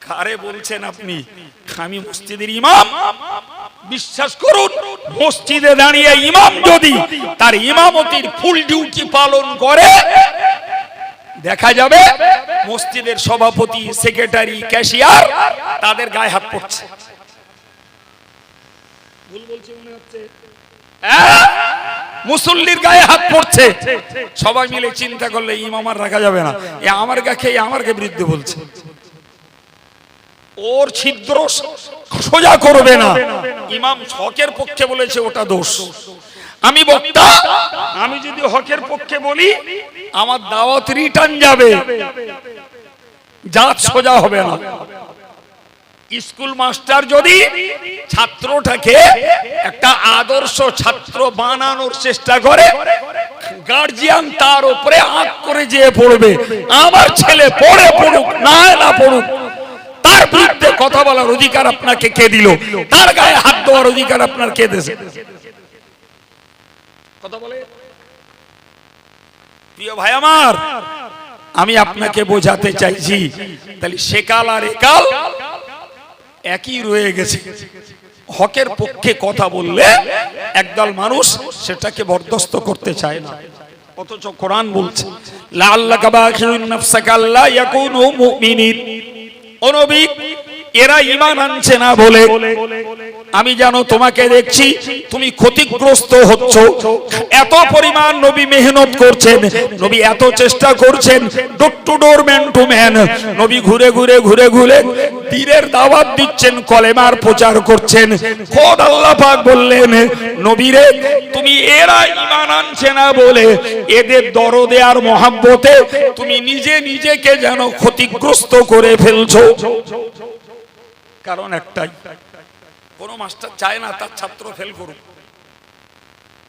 কারে বলছেন আপনি? আমি মসজিদের ইমাম। বিশ্বাস করুন, মসজিদে দাঁড়িয়ে ইমাম যদি তার ইমামতির ফুল ডিউটি পালন করে, দেখা যাবে মসজিদের সভাপতি, সেক্রেটারি, ক্যাশিয়ার তাদের গায়ে হাত পড়ছে। ভুল বলছি মনে হচ্ছে? মুসল্লির গায়ে হাত পড়ছে। সবাই মিলে চিন্তা করলে ইমাম আর রাখা যাবে না, এ আমার গাকে আমারকে বিরুদ্ধে বলছে, ওর ছিদ্র সোজা করবে না। ইমাম হকের পক্ষে বলেছে, ওটা দোষ। আমি বক্তা, আমি যদি হকের পক্ষে বলি আমার দাওয়াত রিটার্ন যাবে, জাত সোজা হবে না। স্কুল মাস্টার যদি ছাত্রটাকে একটা আদর্শ ছাত্র বানানোর চেষ্টা করে, গার্জিয়ান তার উপরে আঁক করে যেয়ে পড়বে, আমার ছেলে পড়ে পড়ুক না পড়ুক, তার বিরুদ্ধে কথা বলার অধিকার আপনাকে কে দিল? তার গায়ে হাত দেওয়ার অধিকার আপনার কে দিয়েছে? কথা বলে। প্রিয় ভাই আমার, আমি আপনাকে বোঝাতে চাইছি, তাহলে সেকাল আর একাল একই রয়ে গেছে। হকের পক্ষে কথা বললে একদল মানুষ সেটাকে বরদাস্ত করতে চায় না, অথচ কোরআন বলছে লাআল্লাকা বাখিউন নাফসাকা আল্লা ইয়াকুনু মুমিনিন। ও নবী, এরা ঈমান আনছে না বলে আমি জানো তোমাকে দেখছি তুমি ক্ষতিগ্রস্ত হচ্ছ। এত পরিমাণ নবী মেহনত করছেন, নবী এত চেষ্টা করছেন, door to door, man to man, নবী ঘুরে ঘুরে ঘুরে ঘুরে দ্বীনের দাওয়াত দিচ্ছেন, কলেমার প্রচার করছেন। খোদ আল্লাহ পাক বললেন, নবীরে তুমি এরা ঈমান আনছে না বলে এদের দরদে আর মহব্বতে তুমি নিজেকে যেন ক্ষতিগ্রস্ত করে ফেলছো। কারণ একটাই, কোন মাস্টার চায় না তার ছাত্র ফেল করুক।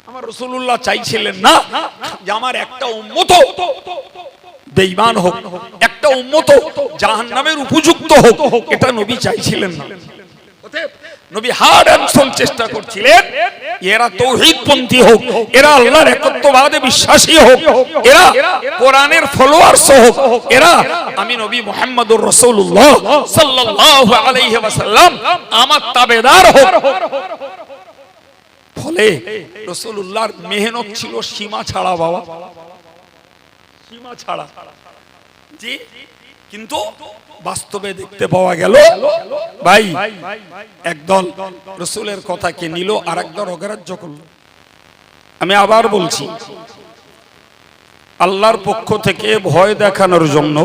আমার রাসূলুল্লাহ চাইছিলেন না যে আমার একটা উম্মত বেঈমান হোক, একটা উম্মত জাহান্নামের উপযুক্ত হোক, এটা নবী চাইছিলেন না। নবী হার্ড এন্ড সোল চেষ্টা করছিলেন এরা তাওহীদপন্থী হোক, এরা আল্লাহর একত্ববাদে বিশ্বাসী হোক, এরা কোরআনের ফলোয়ার্স হোক, এরা আমি নবী মুহাম্মদুর রাসূলুল্লাহ সাল্লাল্লাহু আলাইহি ওয়াসাল্লাম আমার তাবেদার হোক। ফলে রাসূলুল্লাহর মেহনত ছিল সীমা ছাড়া, বাবা সীমা ছাড়া। জি, কিন্তু বাস্তবে দেখতে পাওয়া গেল ভাই একদল রাসূলের কথাকে নিল আর একদল অগ্রাহ্য করল। আমি আবার বলছি, আল্লাহর পক্ষ থেকে ভয় দেখানোর জন্য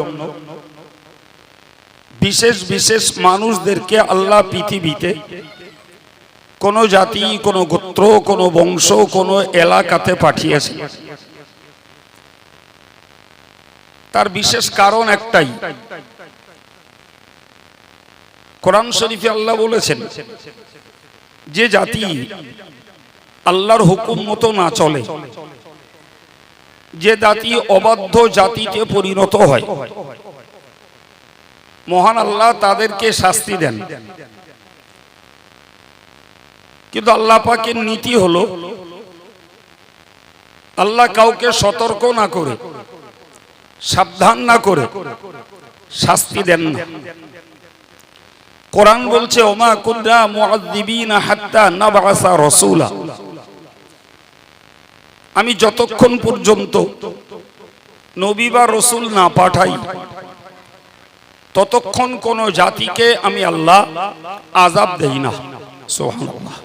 বিশেষ বিশেষ মানুষদেরকে আল্লাহ পৃথিবীতে কোন জাতি, কোন গোত্র, কোন বংশ, কোন এলাকাতে পাঠিয়েছে। তার বিশেষ কারণ একটাই, কোরআন শরীফে আল্লাহ বলেছেন যে জাতি আল্লাহর হুকুম মতো না চলে, যে জাতি অবাধ্য জাতিতে পরিণত হয়, মহান আল্লাহ তাদেরকে শাস্তি দেন। কিন্তু আল্লাহ পাকের নীতি হলো আল্লাহ কাউকে সতর্ক না করে, সাবধান না করে শাস্তি দেন না। কোরআন বলছে ওমা কুননা মুআযযিবিনা হাত্তা নাবআসা রাসূলা, আমি যতক্ষণ পর্যন্ত নবী বা রাসূল না পাঠাই ততক্ষণ কোন জাতিকে আমি আল্লাহ আযাব দেই না। সুবহানাল্লাহ,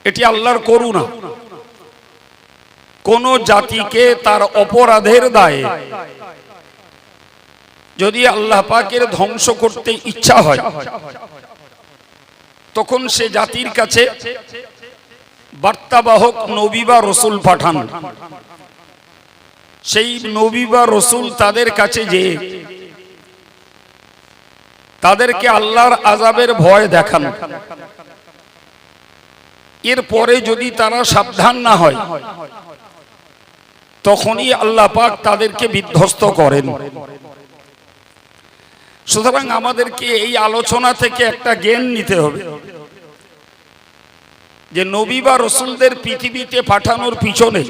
এটি আল্লাহর করুণা। কোন জাতিকে তার অপরাধের দায়ে যদি আল্লাহ পাকের ধ্বংস করতে ইচ্ছা হয় তখন সে জাতির কাছে বার্তাবাহক নবী বা রাসূল পাঠান। সেই নবী বা রাসূল তাদের কাছে যে তাদেরকে আল্লাহর আযাবের ভয় দেখান। এরপরে যদি তারা সাবধান না হয় তখনই আল্লাহ পাক তাদেরকে বিধ্বস্ত করেন। সুতরাং আমাদেরকে এই আলোচনা থেকে একটা জ্ঞান নিতে হবে যে নবী বা রাসূলদের পৃথিবীতে পাঠানোর পিছনে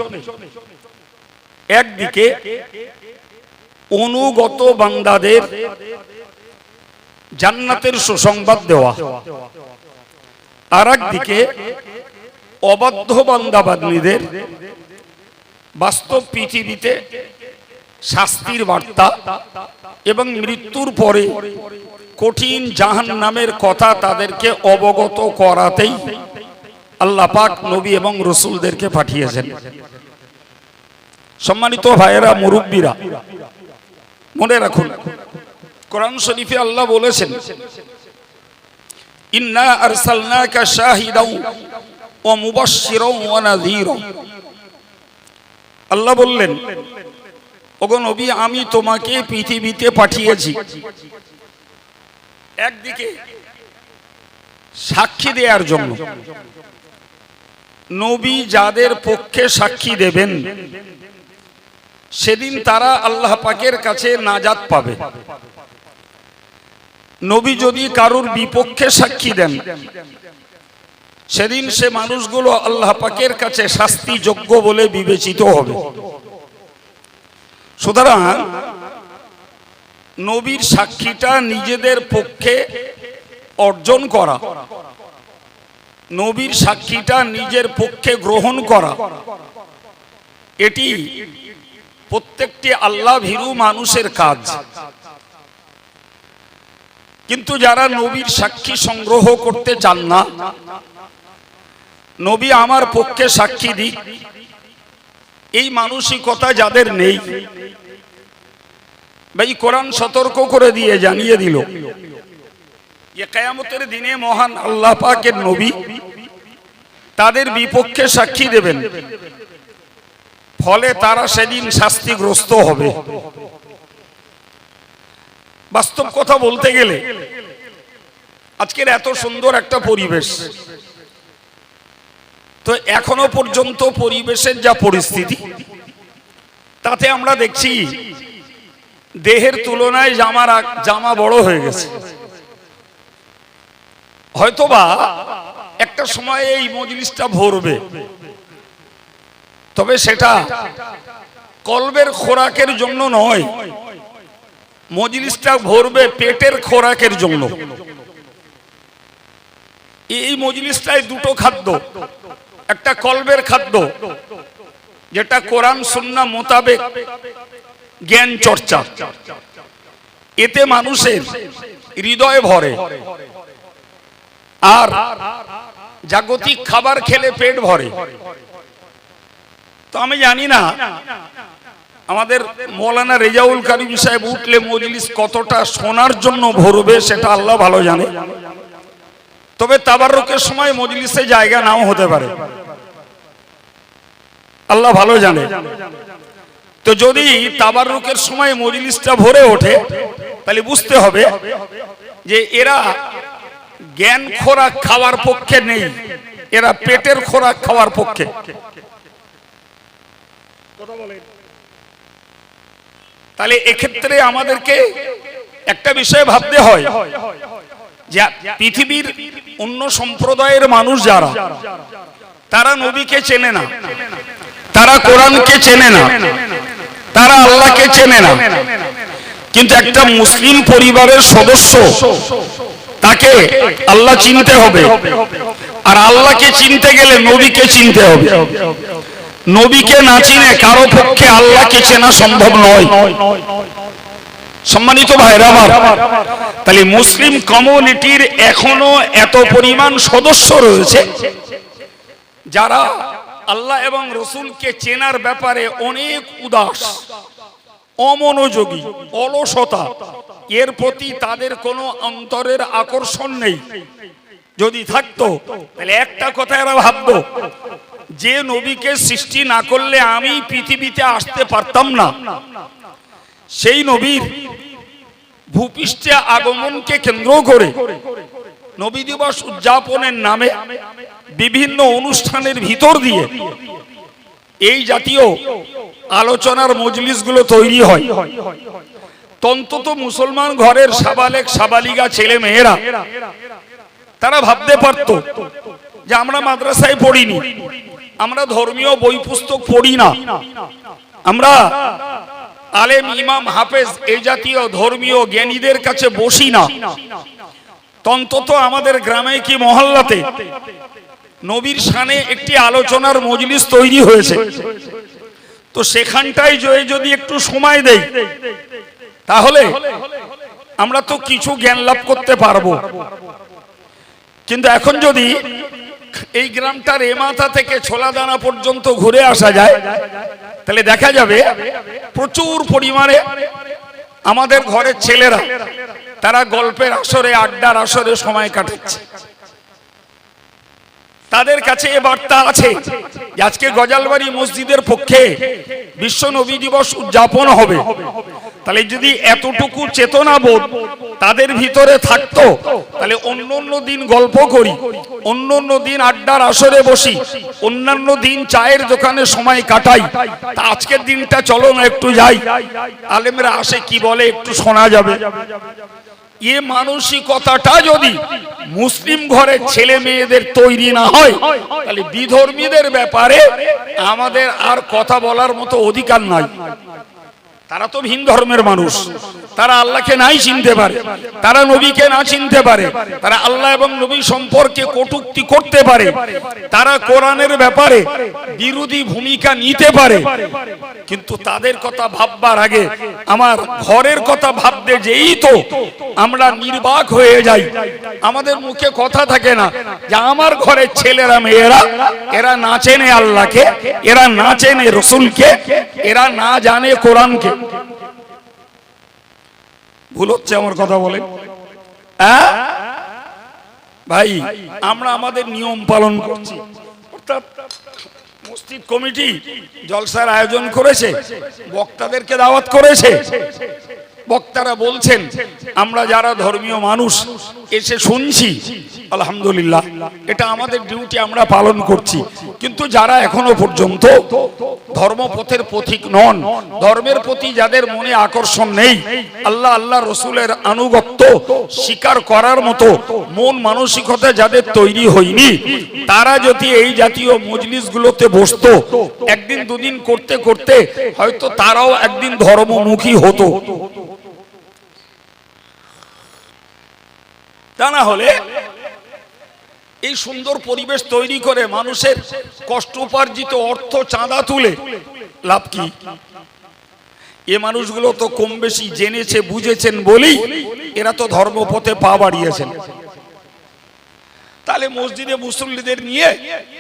একদিকে অনুগত বান্দাদের জান্নাতের সুসংবাদ দেওয়া, আর একদিকে অবাধ্য বান্দাবান্দীদের বাস্তব পৃথিবীতে শাস্তির বার্তা এবং মৃত্যুর পরে কঠিন জাহান্নামের কথা তাদেরকে অবগত করাতেই আল্লাহ পাক নবী এবং রসুলদেরকে পাঠিয়েছেন। সম্মানিত ভাইয়েরা, মুরব্বীরা, মনে রাখুন, কোরআন শরীফে আল্লাহ বলেছেন, ইন্না আরসালনাকা শাহিদাও ওয়া মুবাশশিরাও ওয়া নাযীরা। আল্লাহ বললেন, ওগো নবী, আমি তোমাকে পৃথিবীতে পাঠিয়েছি একদিকে সাক্ষী দেওয়ার জন্য। নবী যাদের পক্ষে সাক্ষী দেবেন সেদিন তারা আল্লাহ পাকের কাছে নাজাত পাবে। নবী যদি কারুর বিপক্ষে সাক্ষী দেন সেদিন সে মানুষগুলো আল্লাহ পাকের কাছে শাস্তিযোগ্য বলে বিবেচিত হবে। সুতরাং নবীর সাক্ষীটা নিজেদের পক্ষে অর্জন করা, নবীর সাক্ষীটা নিজের পক্ষে গ্রহণ করা, এটি প্রত্যেকটি আল্লাহ ভীরু মানুষের কাজ। কিন্তু যারা নবীর সাক্ষী সংগ্রহ করতে চান না, নবী আমার পক্ষে সাক্ষী দিক, এই মানসিকতা যাদের নেই, ভাই কোরআন সতর্ক করে দিয়ে জানিয়ে দিল যে কিয়ামতের দিনে মহান আল্লাহ পাকের নবী তাদের বিপক্ষে সাক্ষী দেবেন, ফলে তারা সেদিন শাস্তিগ্রস্ত হবে। বাস্তব কথা বলতে গেলে আজকের এত সুন্দর একটা পরিবেশ, তো এখনো পর্যন্ত পরিবেশের যা পরিস্থিতি তাতে আমরা দেখছি দেহের তুলনায় জামা বড় হয়ে গেছে। হয়তোবা একটা সময় এই মজলিসটা ভরবে, তবে সেটা কলবের খোরাকের জন্য নয়, মজলিসটা ভরবে পেটের খোরাকের জন্য। এই মজলিসটায় দুটো খাদ্য, একটা কলবের খাদ্য যেটা কোরআন সুন্নাহ মোতাবেক জ্ঞান চর্চা, এতে মানুষের হৃদয় ভরে, আর জাগতিক খাবার খেলে পেট ভরে। তো আমি জানি না আমাদের মৌলানা রেজাউল কারীম সাহেব উঠলে মজলিস কতটা শোনার জন্য ভরবে সেটা আল্লাহ ভালো জানে, তবে তাবাররুকের সময় মজলিসে জায়গা নাও হতে পারে, আল্লাহ ভালো জানে। তো যদি তাবাররুকের সময় মজলিসটা ভরে ওঠে তাহলে বুঝতে হবে যে এরা জ্ঞান খোরাক খাওয়ার পক্ষে নেই, এরা পেটের খোরাক খাওয়ার পক্ষে। তাহলে এক্ষেত্রে আমাদেরকে একটা বিষয় ভাবতে হয় যে পৃথিবীর অন্য সম্প্রদায়ের মানুষ যারা, তারা নবীকে চেনে না, তারা কোরআনকে চেনে না, তারা আল্লাহকে চেনে না, কিন্তু একটা মুসলিম পরিবারের সদস্য, তাকে আল্লাহ চিনতে হবে, আর আল্লাহকে চিনতে গেলে নবীকে চিনতে হবে। নবীকে না চিনে কারো পক্ষে আল্লাহকে চেনা সম্ভব নয়। সম্মানিত ভাইরা আমার, তাহলে মুসলিম কমিউনিটির এখনো এত পরিমাণ সদস্য রয়েছে যারা আল্লাহ এবং রসুলকে চেনার ব্যাপারে অনেক উদাস, অমনোযোগী, অলসতা, এর প্রতি তাদের কোনো অন্তরের আকর্ষণ নেই। যদি থাকতো তাহলে একটা কথা এরা ভাবতো, যে নবীকে সৃষ্টি না করলে আমি পৃথিবীতে আসতে পারতাম না, সেই নবীর ভূপৃষ্ঠে আগমনকে কেন্দ্র করে নবী দিবস উদযাপনের নামে বিভিন্ন অনুষ্ঠানের ভিতর দিয়ে এই জাতীয় আলোচনার মজলিসগুলো তৈরি হয়। অন্তত মুসলমান ঘরের সাবালেক সাবালিগা ছেলে মেয়েরা তারা ভাবতে পারতো যে আমরা মাদ্রাসায় পড়িনি, আমরা ধর্মীয় বই পুস্তক পড়ি না, আমরা আলেম ইমাম হাফেজ এই জাতীয় ধর্মীয় জ্ঞানীদের কাছে বসি না, অন্তত আমাদের গ্রামে কি মহল্লাতে নবীর শানে একটি আলোচনার মজলিস তৈরি হয়েছে, তো সেখানটায় যদি একটু সময় দেই তাহলে আমরা তো কিছু জ্ঞান লাভ করতে পারবো। কিন্তু এখন যদি এই গ্রামটার এ মাথা থেকে ছোলাদানা পর্যন্ত ঘুরে আসা যায় তাহলে দেখা যাবে প্রচুর পরিমাণে আমাদের ঘরের ছেলেরা তারা গল্পের আসরে আড্ডার আসরে সময় কাটাচ্ছে। তাদের কাছে এ বার্তা আছে যে আজকে গজালবাড়ি মসজিদের পক্ষে বিশ্ব নবী দিবস উদযাপন হবে, তাহলে যদি এতটুকু চেতনাবোধ তাদের ভিতরে থাকতো তাহলে অন্য দিন গল্প করি, অন্য দিন আড্ডার আসরে বসি, অন্যান্য দিন চায়ের দোকানে সময় কাটাই, তা আজকের দিনটা চলো না একটু যাই, আলেমরা আসে কি বলে একটু শোনা যাবে। এ মানসিকতাটা যদি মুসলিম ঘরের ছেলে মেয়েদের তৈরি না হয় তাহলে বিধর্মীদের ব্যাপারে আমাদের আর কথা বলার মতো অধিকার নাই। তারা তো ভিন ধর্মের মানুষ, তারা আল্লাহকে নাই চিনতে পারে, তারা নবীকে না চিনতে পারে, তারা আল্লাহ এবং নবী সম্পর্কে কটূক্তি করতে পারে, তারা কোরআনের ব্যাপারে বিরোধী ভূমিকা নিতে পারে, কিন্তু তাদের কথা ভাববার আগে আমার ঘরের কথা ভাবতে যেই তো আমরা নির্বাক হয়ে যাই। আমাদের মুখে কথা থাকে না যে আমার ঘরের ছেলেরা মেয়েরা এরা না চেনে আল্লাহকে, এরা না চেনে রসুলকে, এরা না জানে কোরআনকে। ভুল হচ্ছে আমার কথা বলে? ভাই আমরা আমাদের নিয়ম পালন করছি, অর্থাৎ মসজিদ কমিটি জলসার আয়োজন করেছে, বক্তাদেরকে দাওয়াত করেছে, বক্তারা বলছেন আমরা যারা ধর্মীয় মানুষ এসে শুনছি, আলহামদুলিল্লাহ এটা আমাদের ডিউটি, আমরা পালন করছি। কিন্তু যারা এখনো পর্যন্ত ধর্মপথের পথিক নন, ধর্মের প্রতি যাদের মনে আকর্ষণ নেই, আল্লাহ রসুলের আনুগত্য স্বীকার করার মতো মন মানসিকতা যাদের তৈরি হয়নি, তারা যদি এই জাতীয় মজলিসগুলোতে বসতো, একদিন দুদিন করতে করতে হয়তো তারাও একদিন ধর্মমুখী হতো। তা না হলে এই সুন্দর পরিবেশ তৈরি করে মানুষের কষ্ট উপার্জিত অর্থ চাঁদা তুলে লাভ কি? এ মানুষগুলো তো কম বেশি জেনেছে বুঝেছেন বলেই এরা তো ধর্মপথে পা বাড়িয়েছেন। তাহলে মসজিদে মুসল্লিদের নিয়ে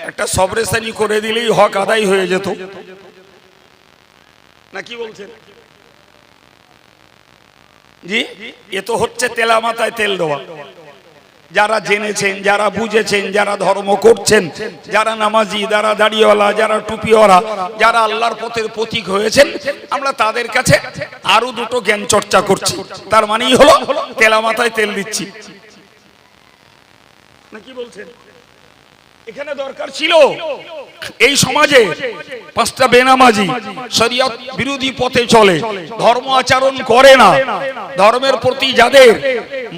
একটা সবরেসানি করে দিলেই হক আদায় হয়ে যেত, না কি বলছেন জি? এ তো হচ্ছে তেলা মাথায় তেল দেওয়া। যারা জেনেছেন, যারা বুঝেছেন, যারা ধর্ম করছেন, যারা নামাজি, যারা দাড়িওয়ালা, যারা টুপিওয়ালা, যারা আল্লাহর পথের পথিক হয়েছেন, আমরা তাদের কাছে আরো দুটো জ্ঞান চর্চা করছি, তার মানেই হলো তেলা মাথায় তেল দিচ্ছি, না কি বলছেন? এখানে দরকার ছিল এই সমাজে পাঁচটা বেনামাজি শরীয়ত বিরোধী পথে চলে, ধর্ম আচরণ করে না, ধর্মের প্রতি যাদের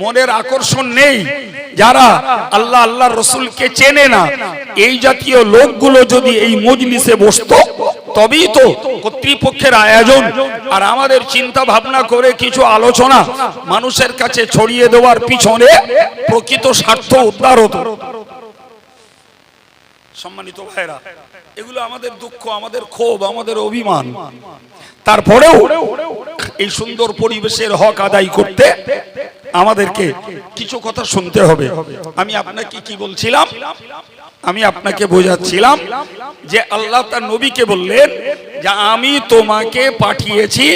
মনের আকর্ষণ নেই, যারা আল্লাহর রসুলকে চেনে না, এই জাতীয় লোকগুলো যদি এই মজলিসে বসতো তবেই তো কর্তৃপক্ষের আয়োজন আর আমাদের চিন্তা ভাবনা করে কিছু আলোচনা মানুষের কাছে ছড়িয়ে দেওয়ার পিছনে প্রকৃত স্বার্থ উদ্ধার হতো। সম্মানিত ভাইরা, এগুলো আমাদের দুঃখ, আমাদের ক্ষোভ, আমাদের অভিমান। তারপরেও এই সুন্দর পরিবেশের হক আদায় করতে আমাদেরকে কিছু কথা শুনতে হবে। আমি আপনাকে কি বলছিলাম? আমি আপনাকে বোঝাচ্ছিলাম যে আল্লাহ তার নবীকে বললেন যে আমি তোমাকে পাঠিয়েছি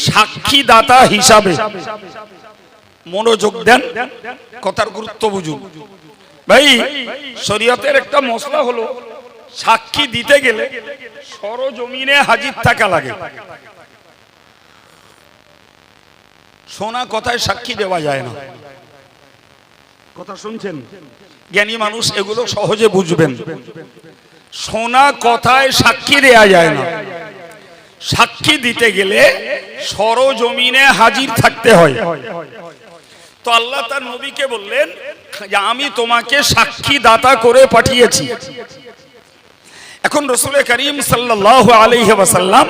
সাক্ষীদাতা হিসাবে। মনোযোগ দেন, কথার গুরুত্ব বুঝুন। ভাই শরীয়তের একটা মসলা হলো সাক্ষী দিতে গেলে সরজমিনে হাজির থাকা লাগে। শোনা কথায় সাক্ষী দেওয়া যায় না। কথা শুনছেন? জ্ঞানী মানুষ এগুলো সহজে বুঝবেন। শোনা কথায় সাক্ষী দেয়া যায় না। সাক্ষী দিতে গেলে সরজমিনে হাজির থাকতে হয়। তো আল্লাহ তার নবীকে বললেন যে আমি তোমাকে সাক্ষী দাতা করে পাঠিয়েছি। এখন রাসূল করিম সাল্লাল্লাহু আলাইহি ওয়াসাল্লাম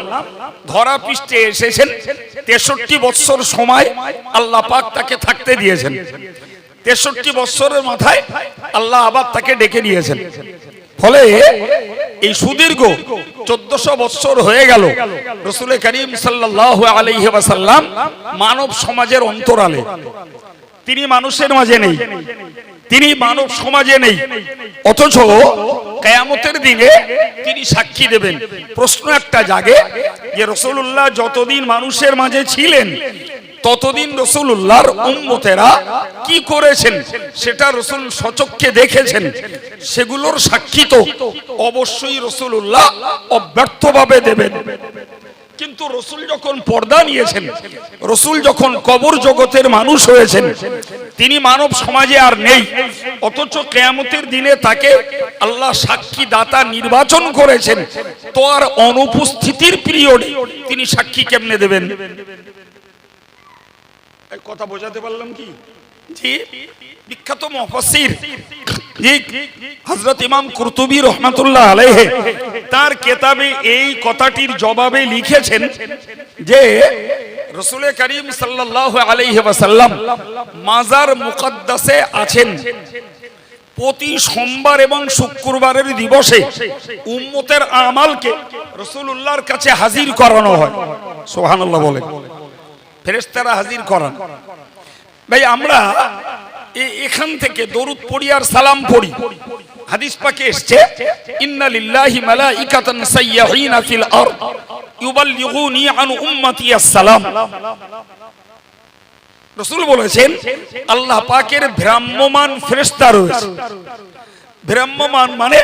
ধরা পৃষ্ঠে এসেছেন 63 বছর সময় আল্লাহ পাক তাকে থাকতে দিয়েছেন। 63 বছরের মাথায় আল্লাহ আবার তাকে ডেকে নিয়েছেন। ফলে এই সুদীর্ঘ 1400 বছর হয়ে গেল রাসূল করিম সাল্লাল্লাহু আলাইহি ওয়াসাল্লাম মানব সমাজের অন্তরালে, তিনি মানুষের মাঝে নেই, তিনি মানব সমাজে নেই, অথচ কিয়ামতের দিনে তিনি সাক্ষী দেবেন। প্রশ্ন একটা জাগে যে রাসূলুল্লাহ যতদিন মানুষের মাঝে ছিলেন ততদিন রাসূলুল্লাহর উম্মতেরা কি করেছেন সেটা রাসূল স্বচক্ষে দেখেছেন, সেগুলোর সাক্ষী তো অবশ্যই রাসূলুল্লাহ অব্যর্থভাবে দেবেন। কিন্তু রাসূল যখন পর্দা নিয়েছেন, রাসূল যখন কবর জগতের মানুষ হয়েছেন, তিনি মানব সমাজে আর নেই, অথচ কিয়ামতের দিনে তাকে আল্লাহ সাক্ষী দাতা নির্বাচন করেছেন, তো আর অনুপস্থিতির পিরিয়ডে তিনি সাক্ষী কেমনে দেবেন? কথা বোঝাতে পারলাম কি? জি, বিখ্যাত মুফাসসির হযরত ইমাম কুরতুবী রাহমাতুল্লাহ আলাইহি তার কিতাবে এই কথাটির জবাবে লিখেছেন যে রাসূল করিম সাল্লাল্লাহু আলাইহি ওয়াসাল্লাম মাজার মুকদ্দাসে আছেন। প্রতি সোমবার এবং শুক্রবারের দিবসে উম্মতের আমালকে রাসূলুল্লাহর কাছে হাজির করানো হয়। সুবহানাল্লাহ বলেন। ফেরেশতারা হাজির করান। ভাই আমরা এখান থেকে দরুদ পড়ি আর সালাম পড়ি। হাদিস পাকে এসেছে ইন্না লিল্লাহি মালাইকাতান সাইয়্যাহিনা ফিল আরদ ইউবাল্লিগুনি আন উম্মতি আসসালাম। রাসূল বলেছেন আল্লাহ পাকের ভ্রাম্যমান ফেরেশতা রয়েছে। ভ্রাম্যমান মানে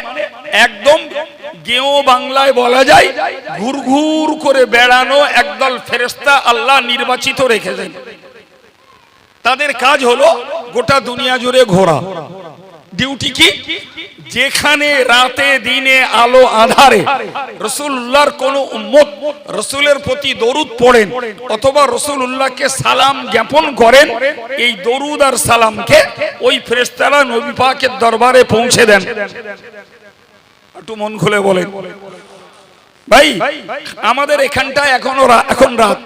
একদম গেও বাংলায় বলা যায় ঘুরঘুর করে বেড়ানো একদল ফেরেশতা আল্লাহ নির্বাচিত রেখেছেন। তাদের কাজ হলো গোটা দুনিয়া জুড়ে ঘোরা। ডিউটি কি? যেখানে রাতে দিনে আলো আধারে রাসূলুল্লাহর কোন উম্মত রাসূলের প্রতি দরুদ পড়েন অথবা রাসূলুল্লাহকে সালাম জ্ঞাপন করেন, এই দরুদ আর সালামকে ওই ফেরেশতারা নবী পাকের দরবারে পৌঁছে দেন। একটু মন খুলে বলেন ভাই, আমাদের এখানটায় এখন রাত,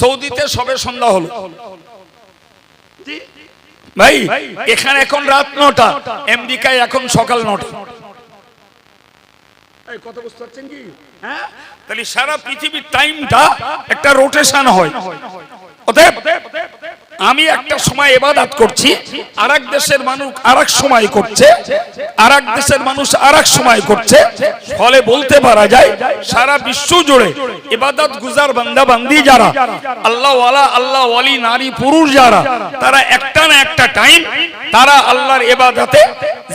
সৌদিতে সবে সন্ধ্যা হলো ভাই, এখানে এখন রাত 9টা, আমেরিকায় এখন সকাল 9টা। এই কথা বুঝতে পারছেন কি? হ্যাঁ, তাহলে সারা পৃথিবীর টাইমটা একটা রোটেশন হয়। অতএব আমি একটা সময় ইবাদত করছি, আরেক দেশের মানুষ আরেক সময় করছে, আরেক দেশের মানুষ আরেক সময় করছে। ফলে বলতে পারা যায় সারা বিশ্ব জুড়ে ইবাদত গুজার বান্দা বান্দি যারা, আল্লাহ ওয়ালা আল্লাহ ওয়ালি নারী পুরুষ যারা, তারা একটা না একটা টাইম তারা আল্লাহর ইবাদতে,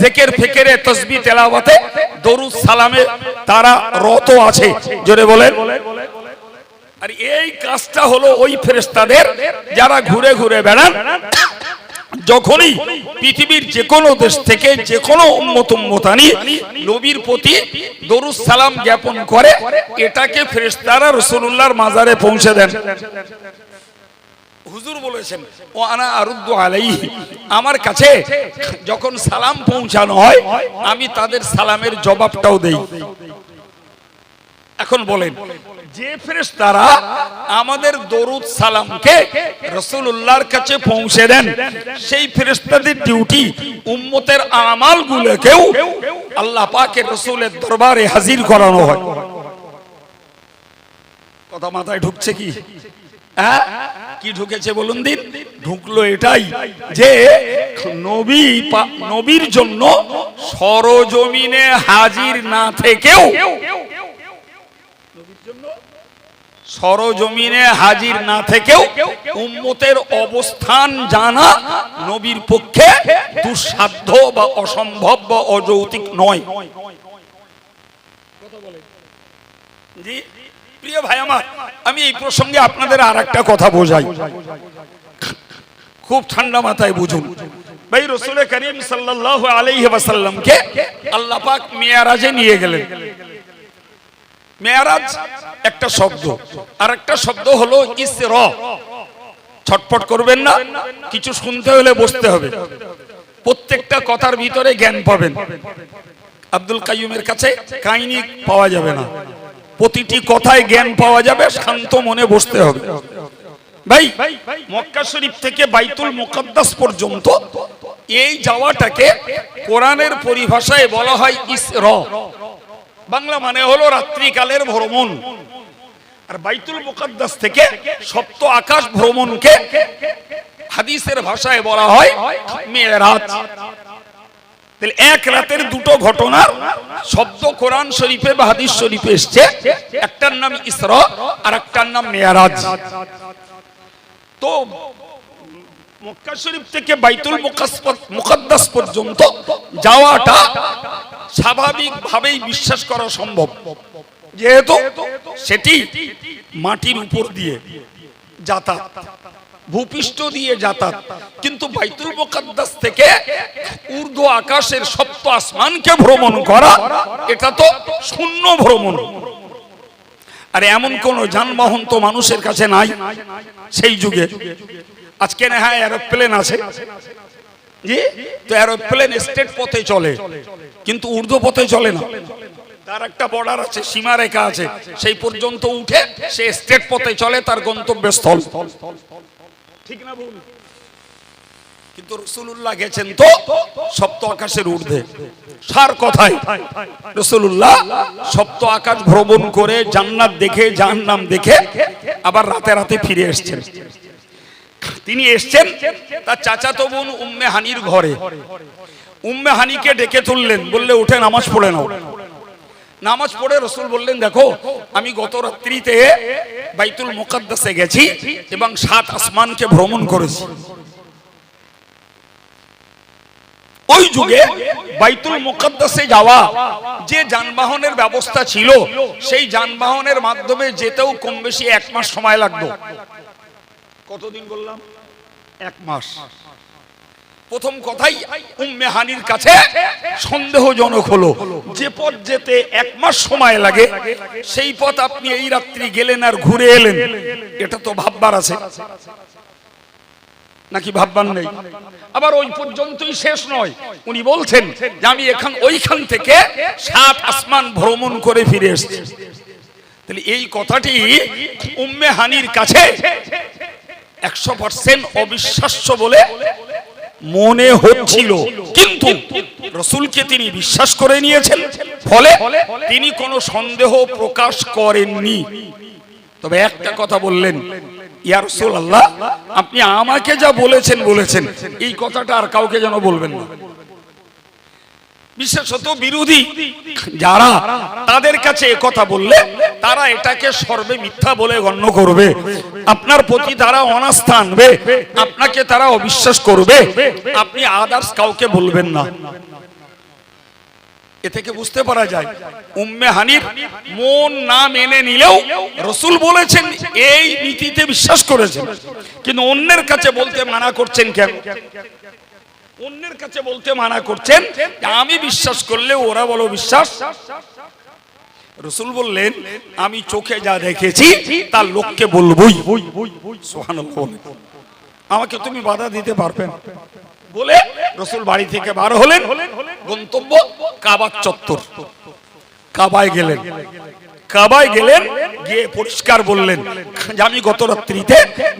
জিকির ফিকিরে, তাসবিহ তেলাওয়াতে, দরুদ সালামে তারা রত আছে। জোরে বলেন। আর এই কাজটা হলো ওই ফেরেশতাদের যারা ঘুরে ঘুরে বেড়ান। যখনই পৃথিবীর যে কোনো দেশ থেকে যে কোনো উম্মত উম্মতানি নবীর প্রতি দরুদ সালাম জ্ঞাপন করে, এটাকে ফেরেশতারা রাসূলুল্লাহর মাজারে পৌঁছে দেন। হুজুর বলেছেন ও আনা আরুদ্দু আলাইহি, আমার কাছে যখন সালাম পৌঁছানো হয় আমি তাদের সালামের জবাবটাও দেই। এখন বলেন, যে ফেরেশতারা আমাদের দরুদ সালামকে রাসূলুল্লাহর কাছে পৌঁছে দেন, সেই ফেরেশতাদের ডিউটি উম্মতের আমালগুলোকেও আল্লাহ পাকের রাসূলের দরবারে হাজির করানো হয়। কথা মাথায় ঢুকছে কি? হ্যাঁ, কি ঢুকেছে বলুন দিন? ঢুকলো এটাই যে নবীর জন্য সরজমিনে হাজির না থেকেও, সরজমিনে হাজির না থেকেও উম্মতের অবস্থান জানা নবীর পক্ষে দুঃসাধ্য বা অসম্ভব বা অযৌক্তিক নয়। জি প্রিয় ভাই আমার, আমি এই প্রসঙ্গে আপনাদের আরেকটা কথা বোঝাই, খুব ঠান্ডা মাথায় বুঝুন ভাই। রাসূল করিম সাল্লাল্লাহু আলাইহি ওয়াসাল্লামকে আল্লাহ পাক মিরাজে নিয়ে গেলেন। মেরাজ একটা শব্দ, আর একটা শব্দ হলো ইসরা। ছটফট করবেন না, কিছু শুনতে হলে বসতে হবে, প্রত্যেকটা কথার ভিতরে জ্ঞান পাবেন। আব্দুল কাইয়ুমের কাছে কাহিনী পাওয়া যাবে না, প্রতিটি কথায় জ্ঞান পাওয়া যাবে, শান্ত মনে বসতে হবে। ভাই, মক্কা শরীফ থেকে বাইতুল মুকাদ্দাস পর্যন্ত এই যাওয়াটাকে কোরআনের পরিভাষায় বলা হয় ইসরা। বাংলা মানে হলো রাত্রিকালের ভ্রমণ। আর বাইতুল মুকাদ্দাস থেকে সপ্ত আকাশ ভ্রমণকে হাদিসের ভাষায় বলা হয় মেরাজ। তাহলে এক রাতের দুটো ঘটনার শব্দ কোরআন শরীফে বা হাদিস শরীফে এসেছে, একটার নাম ইসরা আর একটার নাম মেরাজ। তো মক্কা শরীফ থেকে বাইতুল মুকাদ্দাস পর্যন্ত যাওয়াটা স্বাভাবিকভাবেই বিশ্বাস করা সম্ভব, যেহেতু সেটি মাটির উপর দিয়ে যাতায়াত, ভূপৃষ্ঠ দিয়ে যাতায়াত। কিন্তু বাইতুল মুকাদ্দাস থেকে ঊর্ধ্ব আকাশের সপ্ত আসমানকে ভ্রমণ করা, এটা তো শূন্য ভ্রমণ। আর এমন কোন যানবাহন তো মানুষের কাছে নাই সেই যুগে। আজকে না হয় এরোপ্লেন আছে, জি, তো এরোপ্লেন স্টেট পথে চলে, কিন্তু ঊর্ধ্ব পথে চলে না। তার একটা বর্ডার আছে, সীমারেখা আছে, সেই পর্যন্ত উঠে সে স্টেট পথে চলে তার গন্তব্যস্থল। ঠিক না ভুল? কিন্তু রাসূলুল্লাহ গেছেন তো সপ্ত আকাশের ঊর্ধ্বে। সার কথায় রাসূলুল্লাহ সপ্ত আকাশ ভ্রমণ করে জান্নাত দেখে জাহান্নাম দেখে আবার রাতে রাতে ফিরে এসেছেন। তিনি এসেছেন তার চাচাতো বোন উম্মে হানির ঘরে। উম্মে হানিকে ডেকে তুললেন, বললে উঠে নামাজ পড়ে নাও। নামাজ পড়ে রাসূল বললেন, দেখো আমি গত রাত্রিতে বাইতুল মুকাদ্দাসে গেছি এবং 7 আসমানকে ভ্রমণ করেছি। ওই যুগে বাইতুল মুকাদ্দাসে যাওয়া যে যানবাহনের ব্যবস্থা ছিল, সেই যানবাহনের মাধ্যমে যেতেও কম বেশি 1 মাস সময় লাগতো। কতদিন বললাম? 1 মাস। প্রথম কথাই উম্মে হানির কাছে সন্দেহজনক হলো, যে পথ যেতে 1 মাস সময় লাগে সেই পথ আপনি এই রাত্রি গেলেন আর ঘুরে এলেন, এটা তো ভাববার আছে নাকি? ভাববার নেই। আবার ওই পর্যন্তই শেষ নয়, উনি বলছেন যে আমি ওইখান থেকে 7 আসমান ভ্রমণ করে ফিরে এসেছি। তাহলে এই কথাটি উম্মে হানির কাছে 100% অবিশ্বাস্য বলে মনে হচ্ছিল, কিন্তু রাসূলকে তিনি বিশ্বাস করে নিয়েছেন, ফলে তিনি কোনো সন্দেহ প্রকাশ করেননি। তবে একটা কথা বললেন, ইয়া রাসূলুল্লাহ আপনি আমাকে যা বলেছেন এই কথাটা আর কাউকে যেন বলবেন না। বিশেষত বিরোধী যারা, তাদের কাছে এ কথা বললে তারা এটাকে সর্বে মিথ্যা বলে গণ্য করবে, আপনার প্রতি তারা অনাস্থা আনবে, আপনাকে তারা অবিশ্বাস করবে। আপনি আদার্স কাউকে বলবেন না। এ থেকে বুঝতে পারা যায় উম্মে হানির মন না মেনে নিলেও রাসূল বলেছেন এই নীতিতে বিশ্বাস করেছেন, কিন্তু অন্যের কাছে বলতে মানা করছেন কেন? অন্যের কাছে বলতে মানা করছেন আমি বিশ্বাস করলে ওরা বলো বিশ্বাস। রাসূল বললেন আমি চোখে যা দেখেছি তা লোককে বলবই। সুবহানাল্লাহ। আমাকে তুমি বাধা দিতে পারবে না বলে রাসূল বাড়ি থেকে বার হলেন, গন্তব্য কাবা চত্বর। কাবায় গেলেন, গিয়ে পরিষ্কার বললেন যে আমি গত রাত্রিতে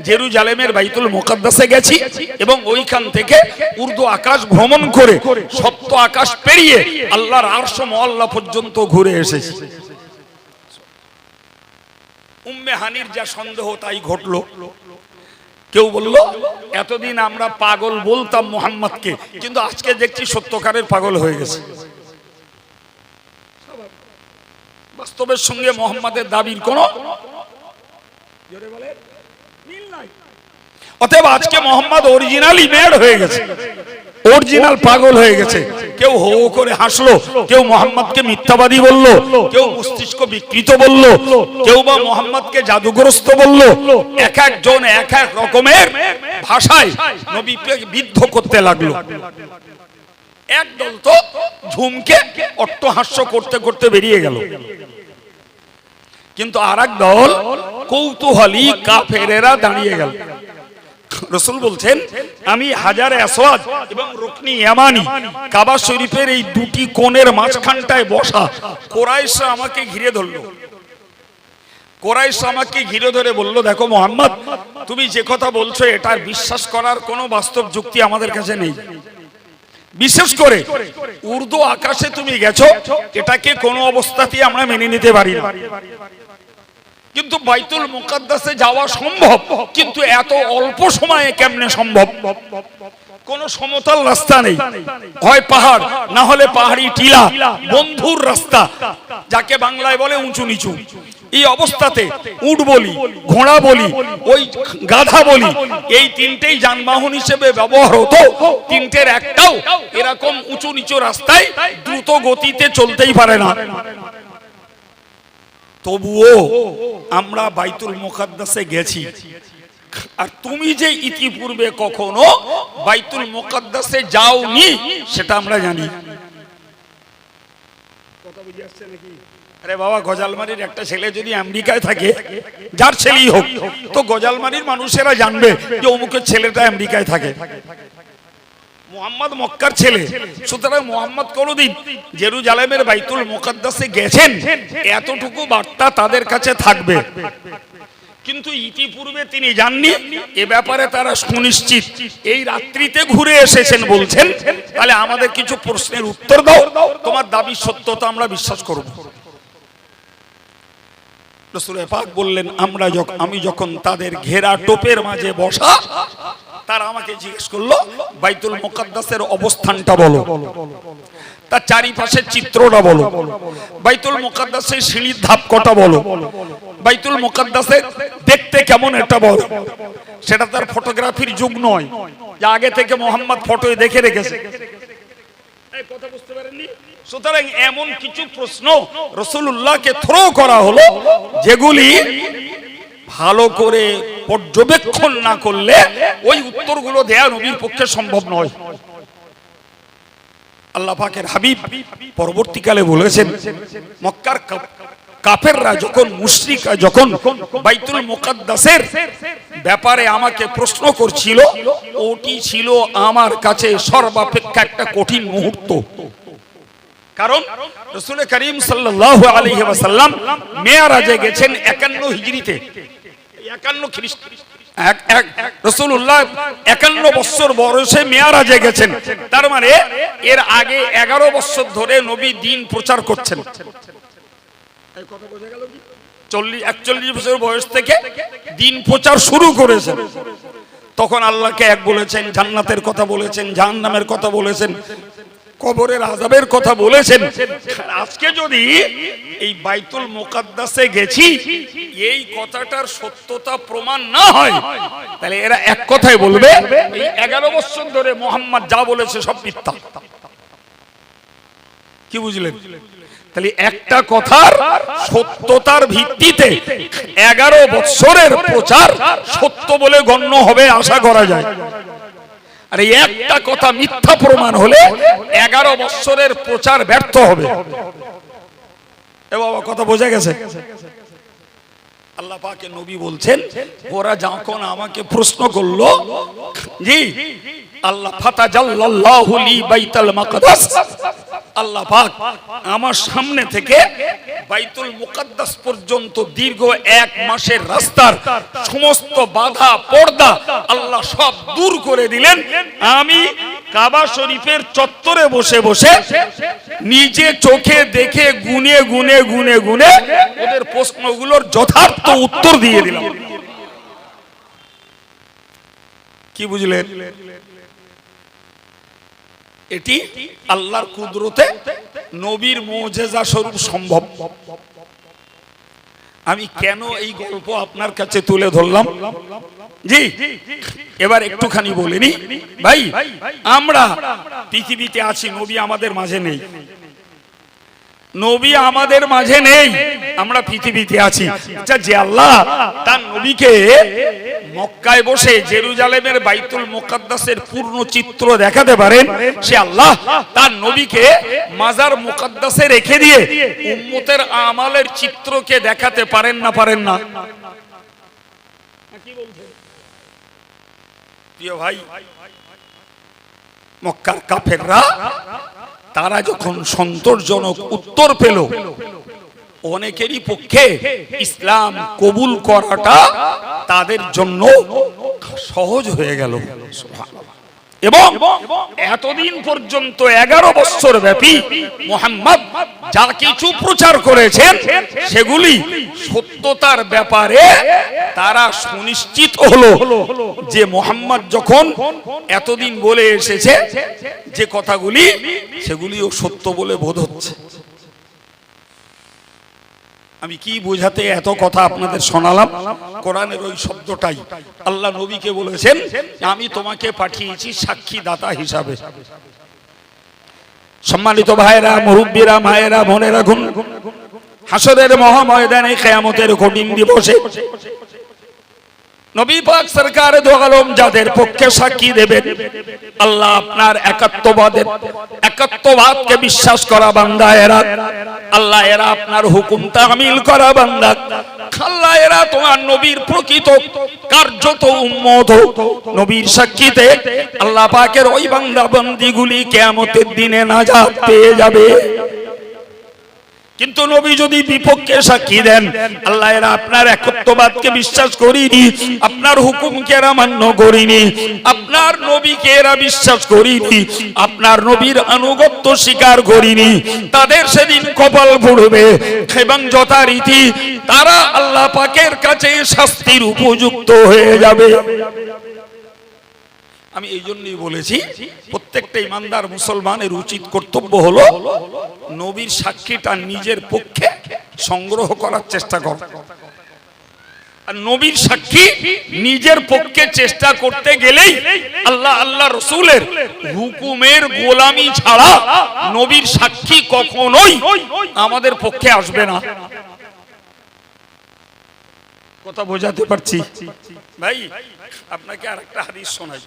জেরুজালেমের বাইতুল মুকাদ্দাসে গেছি এবং ওইখান থেকে ঊর্ধ্ব আকাশ ভ্রমণ করে সপ্ত আকাশ পেরিয়ে আল্লাহর আরশ মুআল্লা পর্যন্ত ঘুরে এসেছি। উম্মে হানির যা সন্দেহ তাই ঘটলো। কেউ বলল এতদিন আমরা পাগল বলতাম মুহাম্মদকে, কিন্তু আজকে দেখছি সত্যকারের পাগল হয়ে গেছে। বাস্তবের সঙ্গে মুহাম্মাদের দাবির কোনো মিল নাই। অতএব আজকে মুহাম্মদ অরিজিনালি ম্যাড হয়ে গেছে, অরিজিনাল পাগল হয়ে গেছে। কেউ হো হো করে হাসলো, কেউ মুহাম্মদকে মিথ্যাবাদী বলল, কেউ মস্তিষ্ক বিকৃত বলল, কেউ বা মুহাম্মদকে জাদুগ্রস্ত বলল। এক একজন এক এক রকমের ভাষায় নবীকে বিদ্ধ করতে লাগলো। একদল তো ঝুমকে অট্টহাস্য করতে করতে বেরিয়ে গেল, কিন্তু আরেক দল কৌতূহলী কাফেরেরা দাঁড়িয়ে গেল। রাসূল বলছেন আমি হাজারে আসওয়াদ এবং রুকনি ইয়ামানি কাবা শরীফের এই দুটি কোণের মাঝখানটায় বসা কুরাইশরা আমাকে ঘিরে ধরলো। কুরাইশ আমাকে ঘিরে ধরে বলল, দেখো মুহাম্মদ, তুমি যে কথা বলছো এটার বিশ্বাস করার কোনো বাস্তব যুক্তি আমাদের কাছে নেই। বিশেষ করে উর্দু আকাশে তুমি গেছো, এটাকে কোনো অবস্থাতেই আমরা মেনে নিতে পারি না। কিন্তু বাইতুল মুকাদ্দাসে যাওয়া সম্ভব, কিন্তু এত অল্প সময়ে কেমনে সম্ভব? কোন সমতল রাস্তা নেই, হয় পাহাড় না হলে পাহাড়ি টিলা, বন্ধুর রাস্তা, যাকে বাংলায় বলে উঁচু নিচু। এই অবস্থাতে উট বলি, ঘোড়া বলি, ওই গাধা বলি, এই তিনটেই যানবাহন হিসেবে ব্যবহার হতো। তিনটের একটাও এরকম উঁচু নিচু রাস্তায় দ্রুত গতিতে চলতেই পারে না। তবুও আমরা বাইতুল মুকাদ্দাসে গেছি। আর তুমি যে ইতিপূর্বে কখনো বাইতুল মুকাদ্দাসে যাওনি সেটা আমরা জানি। কথা বুঝে আসছে নাকি? আরে বাবা, গজালমারির একটা ছেলে যদি আমেরিকায় থাকে, যার ছেলেই হোক, তো গজালমারির মানুষেরা জানবে যে অমুকের ছেলেটা আমেরিকায় থাকে। মুহাম্মদ মক্কার ছেলে, সুতরাং মুহাম্মদ কোনদিন জেরুজালেমের বাইতুল মুকাদ্দাসে গেছেন এতটুকু বার্তা তাদের কাছে থাকবে। কিন্তু ইতিপূর্বে তিনি জাননি, এ ব্যাপারে তারা সুনিশ্চিত। এই রাত্রিতে ঘুরে এসেছেন বলছেন, তাহলে আমাদের কিছু প্রশ্নের উত্তর দাও, তোমার দাবি সত্যতা আমরা বিশ্বাস করব। রাসূল পাক বললেন, আমি যখন তাদের ঘেরা টোপের মাঝে বসা, তারা আমাকে জিজ্ঞেস করলো বাইতুল মুকাদ্দাসের অবস্থানটা বলো, তার চারিপাশের চিত্রটা বলো, বাইতুল মুকাদ্দাসের সিঁড়ির ধাপ কটা বলো, বাইতুল মুকাদ্দাসে দেখতে কেমন এটা বলো। সেটা তার ফটোগ্রাফির যুগ নয়, যা আগে থেকে মোহাম্মদ ফটোয় দেখে রেখেছে। কথা বুঝতে পারেননি? সুতরাং এমন কিছু প্রশ্ন রাসূলুল্লাহকে থ্রো করা হলো, যেগুলি ভালো করে পর্যবেক্ষণ না করলে ওই উত্তরগুলো দেয়া নবীর পক্ষে সম্ভব নয়। আল্লাহ পাকের হাবিব পরবর্তীকালে বলেছেন, মক্কার কাফেররা যখন, মুশরিকরা যখন বাইতুল মুকাদ্দাসের ব্যাপারে আমাকে প্রশ্ন করছিল, ওটি ছিল আমার কাছে সর্বাপেক্ষা একটা কঠিন মুহূর্ত। কারণ রাসূল করিম সাল্লাল্লাহু আলাইহি ওয়াসাল্লাম মেরাজে গেছেন 51 হিজরিতে, 51 খ্রিস্টাব্দে। রাসূলুল্লাহ 51 বছর বয়সে মেরাজে গেছেন। তার মানে এর আগে 11 বছর ধরে নবী দ্বীন প্রচার করছেন। এই কথা বোঝা গেল কি? 41 বছর বয়স থেকে দ্বীন প্রচার শুরু করেছেন। তখন আল্লাহকে এক বলেছেন, জান্নাতের কথা বলেছেন, জাহান্নামের কথা বলেছেন, কবরের আযাবের কথা বলেছেন। আজকে যদি এই বাইতুল মুকাদ্দাসে গেছি এই কথাটার সত্যতা প্রমাণ না হয়, তাহলে এরা এক কথাই বলবে এই 11 বছর ধরে মুহাম্মদ যা বলেছে সব মিথ্যা। কি বুঝলেন? তাহলে একটা কথার সত্যতার ভিত্তিতে 11 বছরের প্রচার সত্য বলে গণ্য হবে আশা করা যায়। আর এই একটা কথা মিথ্যা প্রমাণ হলে 11 বছরের প্রচার ব্যর্থ হবে। এ বাবা, কথা বোঝা গেছে? আল্লাহ পাকের নবী বলছেন, ওরা যখন আমাকে প্রশ্ন করলো, জি আল্লাহ ফাতাজাল্লাল্লাহু লি বাইতুল মুকাদ্দাস, আল্লাহ পাক আমার সামনে থেকে বাইতুল মুকাদ্দাস পর্যন্ত দীর্ঘ 1 মাসের রাস্তার সমস্ত বাধা পর্দা আল্লাহ সব দূর করে দিলেন। আমি কাবা শরীফের চত্বরে বসে বসে নিজে চোখে দেখে গুনে গুনে গুনে গুনে ওদের প্রশ্নগুলোর যথার্থ উত্তর দিয়ে দিলাম। কি বুঝলেন? এটি আল্লাহর কুদরতে নবীর মুজিজা স্বরূপ সম্ভব। আমি কেন এই গল্প আপনার কাছে তুলে ধরলাম? জি এবার একটুখানি বলিনি ভাই, আমরা পৃথিবীতে আছি, নবী আমাদের মাঝে নেই। নবী আমাদের মাঝে নেই, আমরা পৃথিবীতে আছি। আচ্ছা, যে আল্লাহ তার নবীকে মক্কায় বসে জেরুজালেমের বাইতুল মুকাদ্দাসের পূর্ণ চিত্র দেখাতে পারেন, সে আল্লাহ তার নবীকে মাজার মুকাদ্দাসে রেখে দিয়ে উম্মতের আমালের চিত্রকে দেখাতে পারেন না? পারেন না? প্রিয় ভাই, মক্কার কাফেররা তারা যখন সন্তোষজনক উত্তর পেল, অনেকেরই পক্ষে ইসলাম কবুল করাটা তাদের জন্য সহজ হয়ে গেল। এবং এতদিন পর্যন্ত 11 বছর ব্যাপী মুহাম্মদ যা কিছু প্রচার করেছেন সেগুলি সত্যতার ব্যাপারে তারা সুনিশ্চিত হলো যে মুহাম্মদ যখন এতদিন বলে এসেছে যে কথাগুলি, সেগুলিও সত্য বলে বোধ হচ্ছে। আমি কি বোঝাতে এত কথা আপনাদের শোনালাম? কোরআনের ওই শব্দটাই আল্লাহ নবীকে বলেছেন, আমি তোমাকে পাঠিয়েছি সাক্ষী দাতা হিসাবে। সম্মানিত ভাইরা, মুরব্বীরা, মায়েরা, বোনেরা, হাসরের মহাময়দানে কিয়ামতের কঠিন দিবসে নবী পাক সরকার দো আলম যাদের পক্ষে সাক্ষী দেবেন, আল্লাহ আপনার একাত্মবাদকে বিশ্বাস করা বান্দা এরা, আল্লাহ এরা আপনার হুকুম তামিল করা বান্দা, আল্লাহ এরা তোমার নবীর প্রকৃত কার্যত উম্মত। নবীর সাক্ষীতে আল্লাহ পাকের ওই বান্দা বান্দীগুলি কিয়ামতের দিনে নাজাত পেয়ে যাবে। কিন্তু নবী যদি বিপক্ষে সাক্ষী দেন, আল্লাহ এরা আপনার একত্ববাদকে বিশ্বাস করিনি, আপনার হুকুমকে এরা মান্য করিনি, আপনার নবীকে এরা বিশ্বাস করিনি, আপনার নবীর আনুগত্য স্বীকার করিনি, তাদের সেদিন কপাল পুড়বে এবং যথারীতি তারা আল্লাহ পাকের কাছে শাস্তির উপযুক্ত হয়ে যাবে। আমি এই জন্যই বলেছি, প্রত্যেকটা ইমানদার মুসলমানের উচিত কর্তব্য হলো নবীর সাক্ষীটা নিজের পক্ষে সংগ্রহ করার চেষ্টা কর। আর নবীর সাক্ষী নিজের পক্ষে চেষ্টা করতে গেলেই আল্লাহ রসুলের হুকুমের গোলামি ছাড়া নবীর সাক্ষী কখনোই আমাদের পক্ষে আসবে না। কথা বোঝাতে পারছি ভাই? আপনাকে আরেকটা হাদিস শোনাই,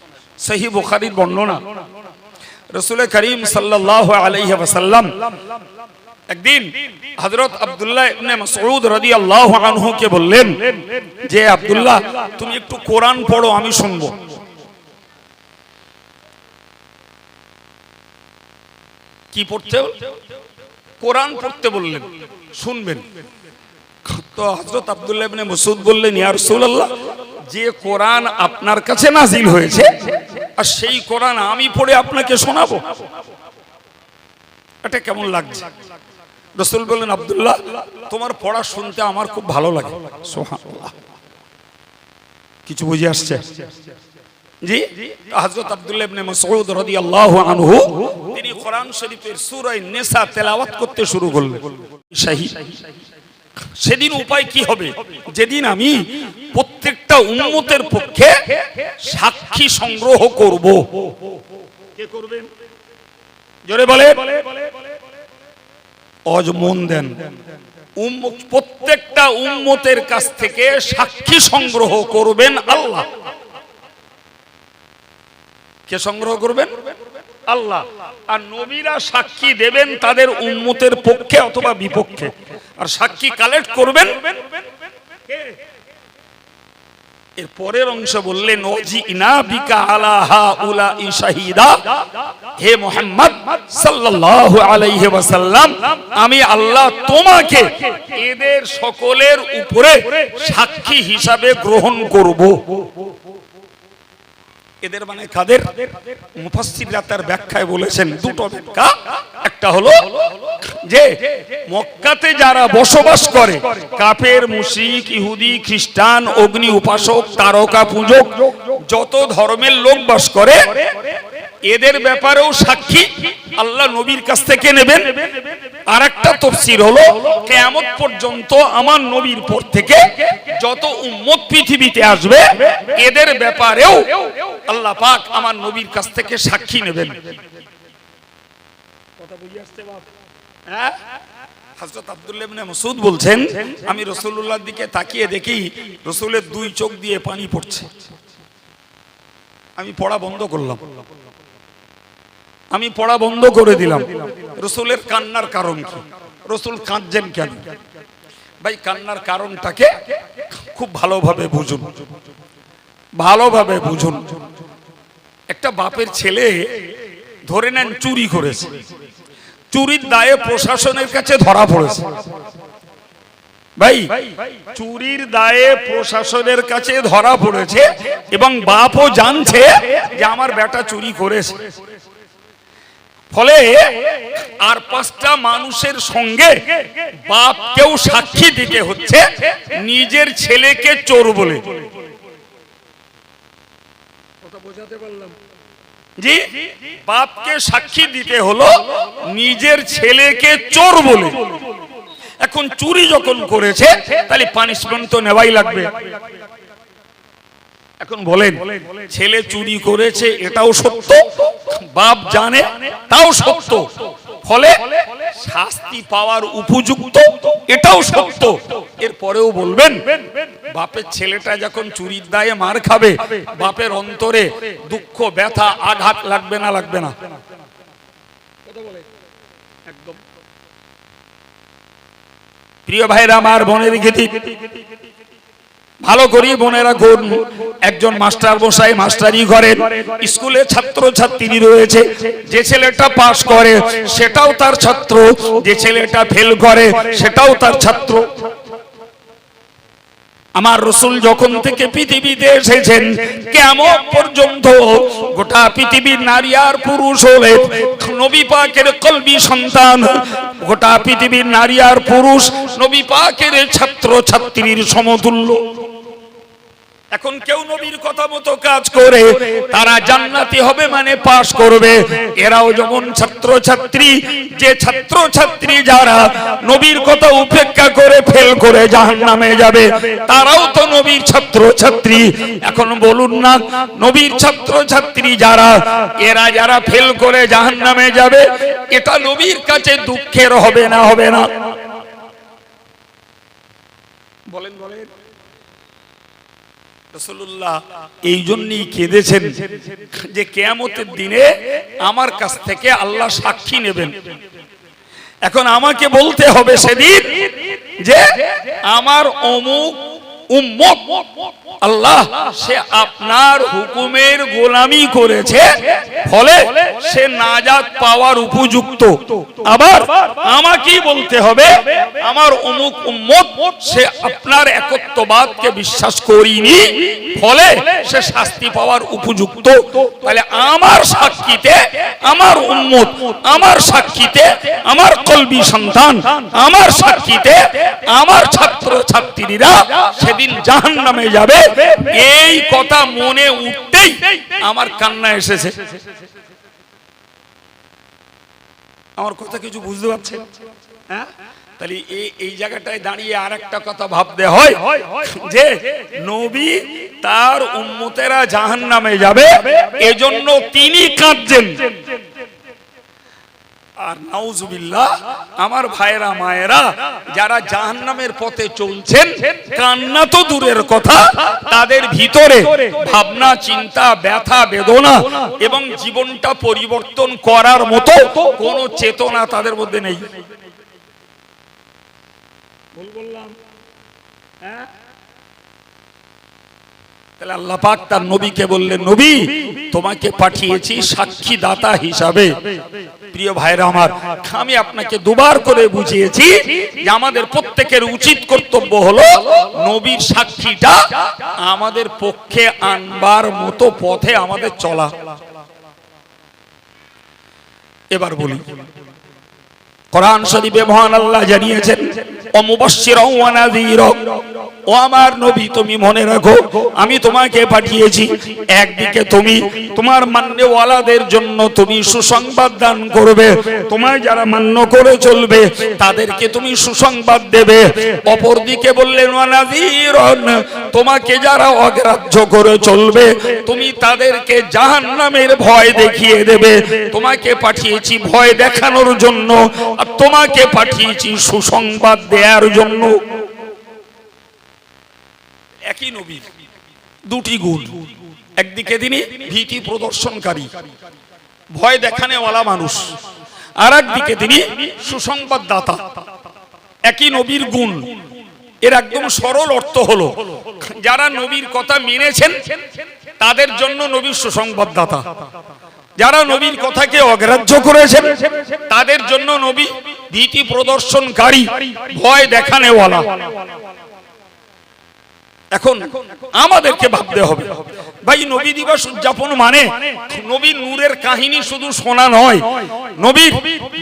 সহিহ বুখারীর বর্ণনা। রাসূল করিম সাল্লাল্লাহু আলাইহি ওয়াসাল্লাম একদিন হযরত আব্দুল্লাহ ইবনে মাসউদ রাদিয়াল্লাহু আনহু কে বললেন যে আব্দুল্লাহ, তুমি একটু কোরআন পড়ো, আমি শুনবো। কি পড়তে? কোরআন পড়তে বললেন, শুনবেন। তো হযরত আব্দুল্লাহ ইবনে মাসউদ বললেন, ইয়া রাসূলুল্লাহ, যে কোরআন আপনার কাছে নাজিল হয়েছে আর সেই কোরআন আমি পড়ে আপনাকে শোনাবো, এটা কেমন লাগছে? রাসূল বললেন, আব্দুল্লাহ, তোমার পড়া শুনতে আমার খুব ভালো লাগে। সুবহানাল্লাহ। কিছু বুঝে আসছে? জি। হযরত আব্দুল্লাহ ইবনে মাসউদ রাদিয়াল্লাহু আনহু তিনি কোরআন শরীফের সূরা নিসা তেলাওয়াত করতে শুরু করলেন। সহি। সেদিন উপায় কি হবে? যেদিন আমি প্রত্যেকটা উম্মতের পক্ষে সাক্ষী সংগ্রহ করব। কে করবেন? জোরে বলে। আজ মন দেন, প্রত্যেকটা উম্মতের কাছ থেকে সাক্ষী সংগ্রহ করবেন আল্লাহ। কে সংগ্রহ করবেন? আল্লাহ। আর নবীরা সাক্ষী দেবেন তাদের উম্মতের পক্ষে অথবা বিপক্ষে, আর সাক্ষী কালেক্ট করবেন কে? এর পরের অংশ বললেন, ওজিনা বিকা আলা হাউলাই শাহিদা, হে মুহাম্মদ সাল্লাল্লাহু আলাইহি ওয়াসাল্লাম, আমি আল্লাহ তোমাকে এদের সকলের উপরে সাক্ষী হিসাবে গ্রহণ করব। এদের মানে কাদের? মুফাসসিররা তার ব্যাখ্যায় বলেছেন দুটো ব্যাখ্যা। একটা হলো যে মক্কাতে যারা বসবাস করে, কাফের, মুশরিক, ইহুদি, খ্রিস্টান, অগ্নি উপাসক, তারকা পূজক, যত ধর্মের লোক বাস করে, এদের ব্যাপারেও সাক্ষী আল্লাহ নবীর কাছ থেকে নেবেন। আর একটা তাফসীর হলো, কিয়ামত পর্যন্ত আমার নবীর পর থেকে যত উম্মত পৃথিবীতে আসবে, এদের ব্যাপারেও আল্লাহ পাক আমার নবীর কাছ থেকে সাক্ষী নেবেন। কথা বুঝে আসছে বাপ? হ্যাঁ। হযরত আব্দুল্লাহ ইবনে মাসউদ বলছেন, আমি রাসূলুল্লাহর দিকে তাকিয়ে দেখি রাসূলের দুই চোখ দিয়ে পানি পড়ছে। আমি পড়া বন্ধ করলাম, আমি পড়া বন্ধ করে দিলাম। রাসূলের কান্নার কারণ কি? রাসূল কাঁদছেন কেন? ভাই, কান্নার কারণটাকে খুব ভালোভাবে বুঝুন, ভালোভাবে বুঝুন। একটা বাপের ছেলে ধরে নেন চুরি করেছে, চুরির দায়ে প্রশাসনের কাছে ধরা পড়েছে। ভাই, চুরির দায়ে প্রশাসনের কাছে ধরা পড়েছে এবং বাপও জানছে যে আমার বেটা চুরি করেছে। ফলে আর 5টা মানুষের সঙ্গে বাপকেও সাক্ষী দিতে হচ্ছে নিজের ছেলেকে চোর বলে। কথা বোঝাতে পারলাম? জি, বাপকে সাক্ষী দিতে হলো নিজের ছেলেকে চোর বলে। এখন চুরি যখন করেছে তাহলে পানিশমেন্ট তো নেওয়াই লাগবে। এখন বলেন, ছেলে চুরি করেছে এটাও সত্য, বাপ জানে তাও সত্য, ফলে শাস্তি পাওয়ার উপযুক্ত এটাও সত্য। এরপরেও বলবেন বাপের ছেলেটা যখন চুরির দায়ে মার খাবে, বাপের অন্তরে দুঃখ, ব্যথা, আঘাত লাগবে না? লাগবে না? একদম। প্রিয় ভাইরা আমার, বোনের গীতি ভালো করি বোনেরা গুণ। একজন মাস্টার মশাই মাস্টারি করেন, স্কুলে ছাত্র ছাত্রী রয়েছে। যে ছেলেটা পাস করে সেটাও তার ছাত্র, যে ছেলেটা ফেল করে সেটাও তার ছাত্র। আমার রাসূল যখন থেকে পৃথিবীতে এসেছেন কিয়ামত পর্যন্ত গোটা পৃথিবীর নারী আর পুরুষ হলে নবী পাকের কলবি সন্তান, গোটা পৃথিবীর নারী আর পুরুষ নবী পাকের ছাত্র ছাত্রীর সমতুল্য। এখন কেউ নবীর কথা মতো কাজ করে তারা জান্নাতি হবে, মানে পাস করবে। এরাও যেমন ছাত্র ছাত্রী, যে ছাত্র ছাত্রী যারা নবীর কথা উপেক্ষা করে ফেল করে জাহান্নামে যাবে, তারাও তো নবীর ছাত্র ছাত্রী। এখন বলুন না, নবীর ছাত্র ছাত্রী যারা, এরা যারা ফেল করে জাহান্নামে যাবে, এটা নবীর কাছে দুঃখের হবে না? হবে না? বলেন বলেন। রাসূলুল্লাহ এই জন্যই কেঁদেছেন যে কিয়ামতের দিনে আমার কাছ থেকে আল্লাহ সাক্ষী নেবেন। এখন আমাকে বলতে হবে সেদিন যে আমার অমুক উম্মত আল্লাহ সে আপনার হুকুমের গোলামি করেছে, ফলে সে নাজাত পাওয়ার উপযুক্ত। আবার আমাকেই বলতে হবে আমার অমুক উম্মত সে আপনার একত্ববাদকে বিশ্বাস করেনি, ফলে সে শাস্তি পাওয়ার উপযুক্ত। তাহলে আমার সাক্ষীতে আমার উম্মত, আমার সাক্ষীতে আমার কলবি সন্তান, আমার সাক্ষীতে আমার ছাত্র ছাত্রীরা সেদিন জাহান্নামে যাবে। এই কথা মনে উঠতেই আমার কান্না এসেছে। আমার কথা কিছু বুঝতে পারছেন? হ্যাঁ, তাহলে এই জায়গাটায় দাঁড়িয়ে আর একটা কথা ভাবতে হয় যে নবী তার উম্মতেরা জাহান্নামে যাবে, এজন্য তিনি কাঁদছেন। আর নাউজুবিল্লাহ, আমার ভাইরা মায়েরা যারা জাহান্নামের পথে চলছেন, কান্না তো দূরের কথা, তাদের ভিতরে ভাবনা, চিন্তা, ব্যথা, বেদনা এবং জীবনটা পরিবর্তন করার মতো কোনো চেতনা তাদের মধ্যে নেই। বললাম হ্যাঁ। তাহলে আল্লাহ পাক তার নবীকে বললেন, নবী তোমাকে পাঠিয়েছি সাক্ষী দাতা হিসাবে। প্রিয় ভাইরা আমার, আমি আপনাকে দুবার করে বুঝিয়েছি যে আমাদের প্রত্যেকের উচিত কর্তব্য হলো নবীর সাক্ষীটা আমাদের পক্ষে আনবার মতো পথে আমাদের চলা। এবার বলি, কোরআন শরীফে মহান আল্লাহ জানিয়েছেন ও মুবাশশিরাও ওয়া নাযীরা, ও আমার নবী তুমি মনে রাখো আমি তোমাকে পাঠিয়েছি, একদিকে তুমি তোমার মান্যওয়ালাদের জন্য তুমি সুসংবাদ দান করবে, তোমায় যারা মান্য করে চলবে তাদেরকে তুমি সুসংবাদ দেবে। অপরদিকে বললেন ওয়া নাযীরান, তোমাকে যারা অগ্রাহ্য করে চলবে তুমি তাদেরকে জাহান্নামের ভয় দেখিয়ে দেবে। তোমাকে পাঠিয়েছি ভয় দেখানোর জন্য, আর তোমাকে পাঠিয়েছি সুসংবাদ দেওয়ার জন্য। একই নবীর দুটি গুণ, একদিকে তিনি ভীতি প্রদর্শনকারী, ভয় দেখানেওয়ালা মানুষ, আর একদিকে তিনি সুসংবাদ দাতা। একই নবীর গুণ। এর একদম সরল অর্থ হলো যারা নবীর কথা মেনেছেন তাদের জন্য নবীর সুসংবাদদাতা। যারা নবীর কথাকে অগ্রাহ্য করেছেন তাদের জন্য নবী ভীতি প্রদর্শনকারী, ভয় দেখানেওয়ালা। এখন আমাদেরকে ভাবতে হবে ভাই, নবী দিবস উদযাপন মানে নবীর নূরের কাহিনী শুধু শোনা নয়, নবীর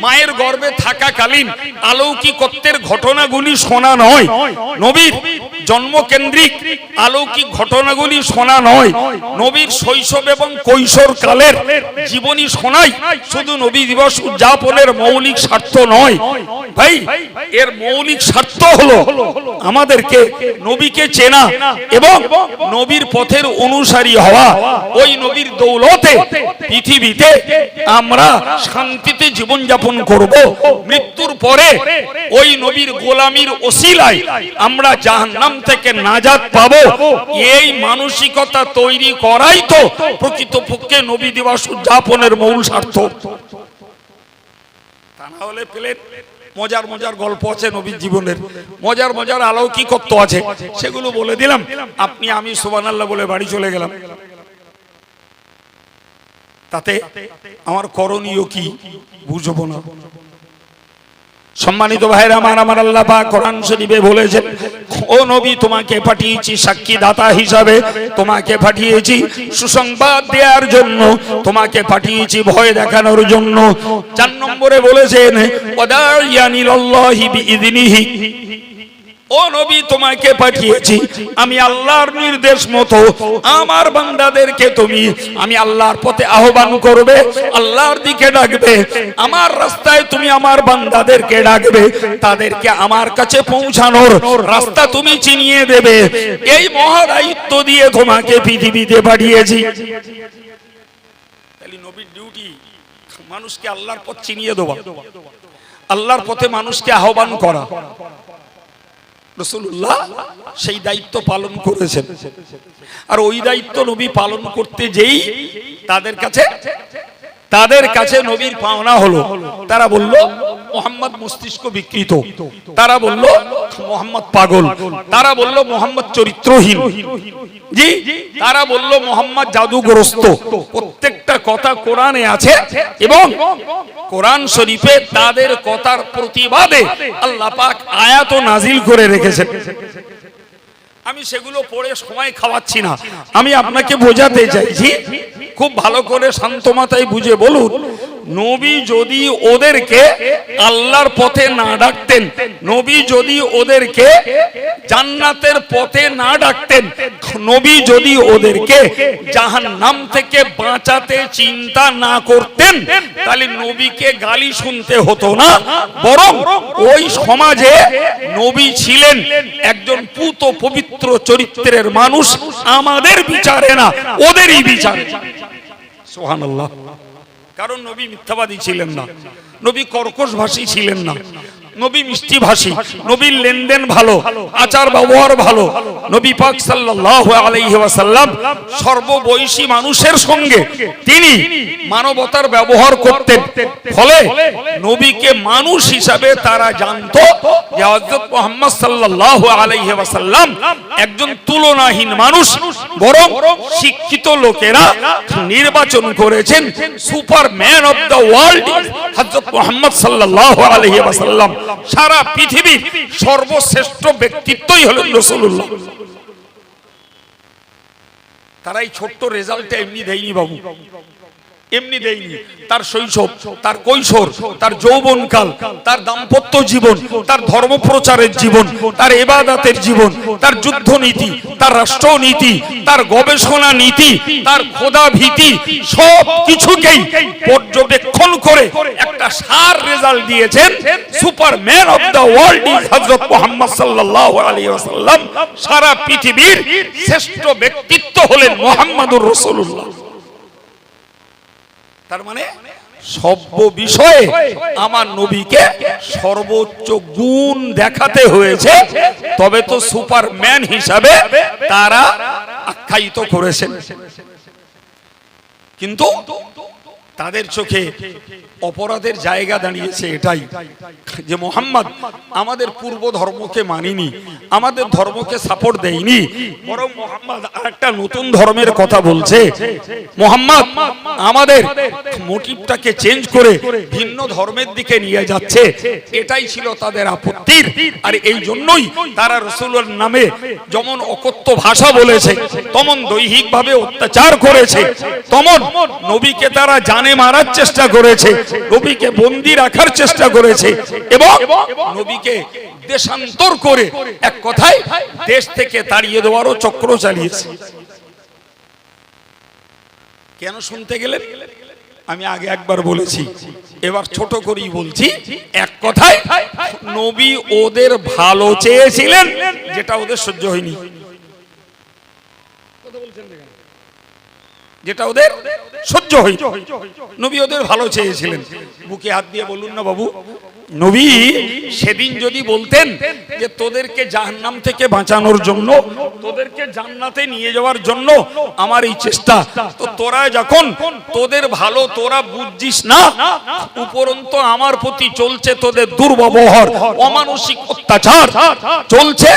মায়ের গর্ভে থাকাকালীন অলৌকিকত্বের ঘটনাগুলি শোনা নয়, নবীর জন্মকেন্দ্রিক অলৌকিক ঘটনাগুলি শোনা নয়, নবীর শৈশব এবং কৈশোর কালের জীবনী শোনাই শুধু নবী দিবস উদযাপনের মৌলিক স্বার্থ নয়। ভাই, এর মৌলিক স্বার্থ হলো আমাদেরকে নবীকে চেনা এবং নবীর পথের অনুসারী হওয়া। ওই নবীর দৌলতে পৃথিবীতে আমরা শান্তিতে জীবন যাপন করব, মৃত্যুর পরে ওই নবীর গোলামির ওসিলায় আমরা জাহান্নাম থেকে নাজাত পাবো। এই মানসিকতা তৈরি করাই তো প্রকৃতপক্ষে নবী দিবস উদযাপনের মূল স্বার্থ। তা না হলে প্লেন মজার মজার গল্প আছে নবীর জীবনের, মজার মজার অলৌকিকত্ব আছে, সেগুলো বলে দিলাম, আপনি আমি সুবহানাল্লাহ বলে বাড়ি চলে গেলাম। তাতে আমার করণীয় কি বুঝবো না। সম্মানিত ভাইরা আমার, আমার আল্লাহ পাক কোরআন শরীফে বলেছেন, ও নবী তোমাকে পাঠিয়েছি সাক্ষী দাতা হিসাবে, তোমাকে পাঠিয়েছি সুসংবাদ দেওয়ার জন্য, তোমাকে পাঠিয়েছি ভয় দেখানোর জন্য। 4 নম্বরে বলেছেন ওয়াদাইয়ানিল্লাহি বিইযনিহি, ও নবী তোমাকে পাঠিয়েছি আমি আল্লাহর নির্দেশ মতো আমার বান্দাদেরকে তুমি আমি আল্লাহর পথে আহ্বান করবে, আল্লাহর দিকে ডাকবে, আমার রাস্তায় তুমি আমার বান্দাদেরকে ডাকবে, তাদেরকে আমার কাছে পৌঁছানোর রাস্তা তুমি চিনিয়ে দেবে। এই মহা দায়িত্ব দিয়ে তোমাকে পৃথিবীতে পাঠিয়েছি। তাহলে নবীর ডিউটি মানুষকে আল্লাহর পথ চিনিয়ে দেওয়া, আল্লাহর পথে মানুষকে আহ্বান করা। রাসূলুল্লাহ সেই দায়িত্ব পালন করেছেন। আর ওই দায়িত্ব নবী পালন করতে যেই তাদের কাছে নবীর পাওনা হলো, তারা বলল মুহাম্মদ মস্তিষ্ক বিকৃত, তারা বলল মুহাম্মদ পাগল, তারা বলল মুহাম্মদ চরিত্রহীন, জি তারা বলল মুহাম্মদ জাদুগ্রস্ত। প্রত্যেকটা কথা কোরআনে আছে এবং কোরআন শরীফে তাদের কথার প্রতিবাদে আল্লাহ পাক আয়াত নাজিল করে রেখেছেন। আমি সেগুলো পড়ে সময় খাওয়াচ্ছি না, আমি আপনাকে বোঝাতে চাইছি, খুব ভালো করে শান্ত মাথায় বুঝে বলুন। নবী যদি ওদেরকে আল্লাহর পথে না ডাকতেন, নবী যদি ওদেরকে জান্নাতের পথে না ডাকতেন, নবী যদি ওদেরকে জাহান্নাম থেকে বাঁচাতে চিন্তা না করতেন, তাহলে নবীকে গালি শুনতে হতো না, বরং ওই সমাজে নবী ছিলেন একজন পুত পবিত্র চরিত্রের মানুষ, আমাদের বিচারে না ওদেরই বিচারে। সুবহানাল্লাহ। কারণ নবী মিথ্যাবাদী ছিলেন না, নবী কর্কশ ভাষী ছিলেন না, নবী মিষ্টি ভাষী, নবীর লেনদেন ভালো, আচার ব্যবহার ভালো। নবী পাক সাল্লাল্লাহু আলাইহি ওয়াসাল্লাম সর্ববয়সী মানুষের সঙ্গে তিনি মানবতার ব্যবহার করতেন। ফলে নবীকে মানুষ হিসাবে তারা জানতো যে হযরত মুহাম্মদ সাল্লাল্লাহু আলাইহি ওয়াসাল্লাম একজন তুলনাহীন মানুষ, বরং শিক্ষিত লোকেরা নির্বাচন করেছেন সুপারম্যান অফ দ্য ওয়ার্ল্ড হযরত মুহাম্মদ সাল্লাল্লাহু আলাইহি ওয়াসাল্লাম। সারা পৃথিবীর সর্বশ্রেষ্ঠ ব্যক্তিত্বই হলেন রাসূলুল্লাহ। তারা এই ছোট্ট রেজাল্টটা এমনি দেয়নি বাবু, এমনি দেয়নি। তার শৈশব, তার কৈশোর, তার যৌবনকাল, তার দাম্পত্য জীবন, তার ধর্মপ্রচারের জীবন, তার ইবাদতের জীবন, তার যুদ্ধ নীতি, তার রাষ্ট্রনীতি, তার গবেষণা নীতি, তার খোদা ভীতি, সব কিছুকেই পর্যবেক্ষণ করে একটা সার রেজাল্ট দিয়েছেন। Superman of the world is হযরত মুহাম্মদ সাল্লাল্লাহু আলাইহি ওয়াসাল্লাম। সারা পৃথিবীর শ্রেষ্ঠ ব্যক্তিত্ব হলেন মুহাম্মদুর রাসূলুল্লাহ। তার মানে সর্ব বিষয়ে আমার নবীকে সর্বোচ্চ গুণ দেখাতে হয়েছে, তবে তো সুপারম্যান হিসাবে তারা আখ্যায়িত করেছেন। কিন্তু তাদের চোখে অপরাধের জায়গা দাঁড়িয়েছে এটাই যে মুহাম্মদ আমাদের পূর্ব ধর্মকে মানিনি, আমাদের ধর্মকে সাপোর্ট দেয়নি, বরং মুহাম্মদ আরেকটা নতুন ধর্মের কথা বলছে। মুহাম্মদ আমাদের মোটিভটাকে চেঞ্জ করে ভিন্ন ধর্মের দিকে নিয়ে যাচ্ছে, এটাই ছিল তাদের আপত্তির। আর এই জন্যই তারা রাসূলের নামে যেমন অকথ্য ভাষা বলেছে, তেমন দৈহিকভাবে অত্যাচার করেছে, তেমন নবীকে তারা জানে মারার চেষ্টা করেছে, নবীকে বন্দী রাখার চেষ্টা করেছে এবং নবীকে দেশান্তর করে এক কথায় দেশ থেকে তাড়িয়ে দেওয়ারও চক্র চালিয়েছে। কেন শুনতে গেলেন? আমি আগে একবার বলেছি, এবার ছোট করেই বলছি। এক কথায় নবী ওদের ভালো চেয়েছিলেন, যেটা ওদের সহ্য হয়নি। যেটা ওদের সহ্য হয়নি, নবী ওদের ভালো চেয়েছিলেন। বুকে হাত দিয়ে বলুন না বাবু, নবী সেদিন যদি বলতেন যে তোদেরকে জাহান্নাম থেকে বাঁচানোর জন্য, তোদেরকে জান্নাতে নিয়ে যাওয়ার জন্য আমার এই চেষ্টা, তো তোরা যখন তোদের ভালো তোরা বুঝছিস না, উপরন্তু আমার প্রতি চলছে তোদের দুর্ব্যবহার, অমানসিক অত্যাচার চলছে,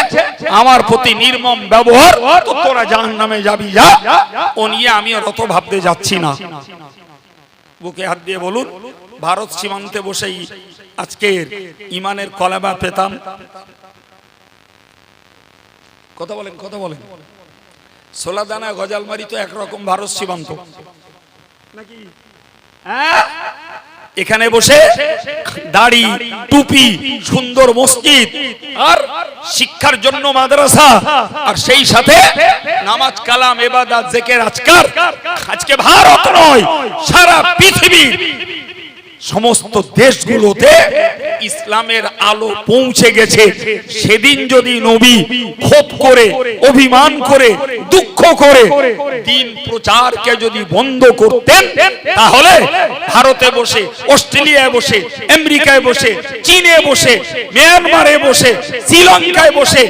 আমার প্রতি নির্মম ব্যবহার, তো তোরা জাহান্নামে যাবি, যা, ও নিয়ে আমি অত ভাবতে যাচ্ছি না। বুকে হাত দিয়ে বলুন, ভারত সীমান্তে বসেই আজকের ইমানের কলেমা পেতাম। কথা বলেন, কথা বলেন। সোলাদানা গজালমারি তো একরকম ভারত সীমান্ত নাকি? এখানে বসে দাড়ি, টুপি, সুন্দর মসজিদ আর শিক্ষার জন্য মাদ্রাসা, আর সেই সাথে নামাজ, কালাম, ইবাদত, জিকির, আজকার। আজকে ভারত নয়, সারা পৃথিবীর সমস্ত দেশগুলোতে ইসলামের আলো পৌঁছে গেছে। সেদিন যদি নবী ক্ষোভ করে, অভিমান করে, দুঃখ করে দিন প্রচারকে যদি বন্ধ করতেন, তাহলে ভারতে বসে, অস্ট্রেলিয়ায় বসে, আমেরিকায় বসে, চীনে বসে, মিয়ানমারে বসে, শ্রীলঙ্কায় বসে,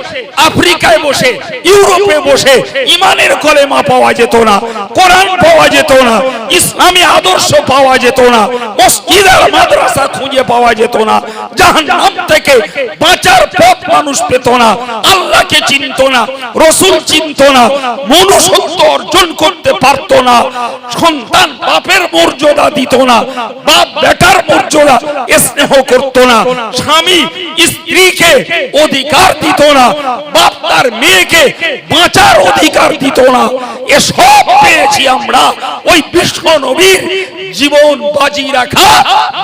আফ্রিকায় বসে, ইউরোপে বসে ইমানের কলেমা পাওয়া যেত না, কোরআন পাওয়া যেত না, ইসলামী আদর্শ পাওয়া যেত না, মসজিদের মাদ্রাসা খুঁজে পাওয়া যেত না, জাহান্নাম থেকে বাঁচার পথ মানুষ পেত না, আল্লাহকে চিনত না, রাসূল চিনত না, মনুষ্যত্ব অর্জন করতে পারত না, সন্তান বাপের মর্যাদা দিত না, বাপ বেটার মর্যাদা স্নেহ করত না, স্বামী স্ত্রীকে অধিকার দিত না, বাপ তার মেয়েকে বাঁচার অধিকার দিত না। এসব পেয়েছি আমরা ওই বিশ্ব নবীর জীবন বাজি রাখা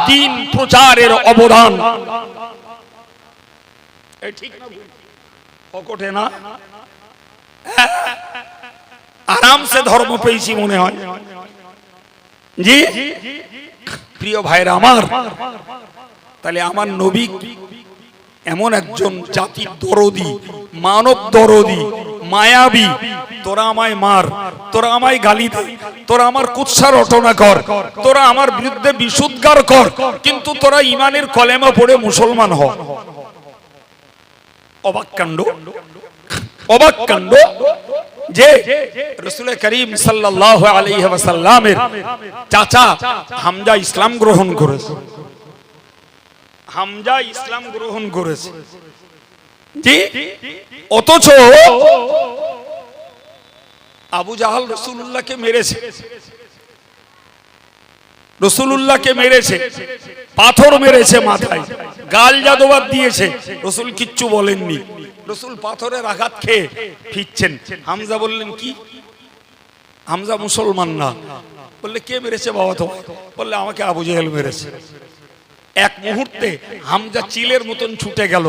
দিন প্রচারের অবদান। ঠিক না? আরামসে ধর্ম পেয়েছি মনে হয়। জি প্রিয় ভাইরা আমার, তাহলে আমার নবী এমন একজন জাতির দরদি, মানব দরদি, মায়াবী। তোরা আমায় মার, তোরা আমায় গালি দে, তোরা আমার কুৎসা রটনা কর, তোরা আমার বিরুদ্ধে বিশুদ্ধার কর, কিন্তু তোরা ইমানের কলেমা পড়ে মুসলমান হ। অবাক কাণ্ড, অবাক কাণ্ড যে রাসূল করিম সাল্লাল্লাহু আলাইহি ওয়াসাল্লামের চাচা হামজা ইসলাম গ্রহণ করেছে। হামজা ইসলাম গ্রহণ করেছে, জি, অথচ আবু জাহাল রাসূলুল্লাহকে মেরেছে, রাসূলুল্লাহকে মেরেছে, পাথর মেরেছে মাথায়, গাল জাদুবাদ দিয়েছে, রাসূল কিচ্ছু বলেননি। রাসূল পাথরের আঘাত খেয়ে ফিরছেন, হামজা বললেন কি? হামজা মুসলমান না। বললে কে মেরেছে বাবা তোমায়? বললে আমাকে আবু জাহেল মেরেছে। এক মুহূর্তে হামজা চিলের মতন ছুটে গেল,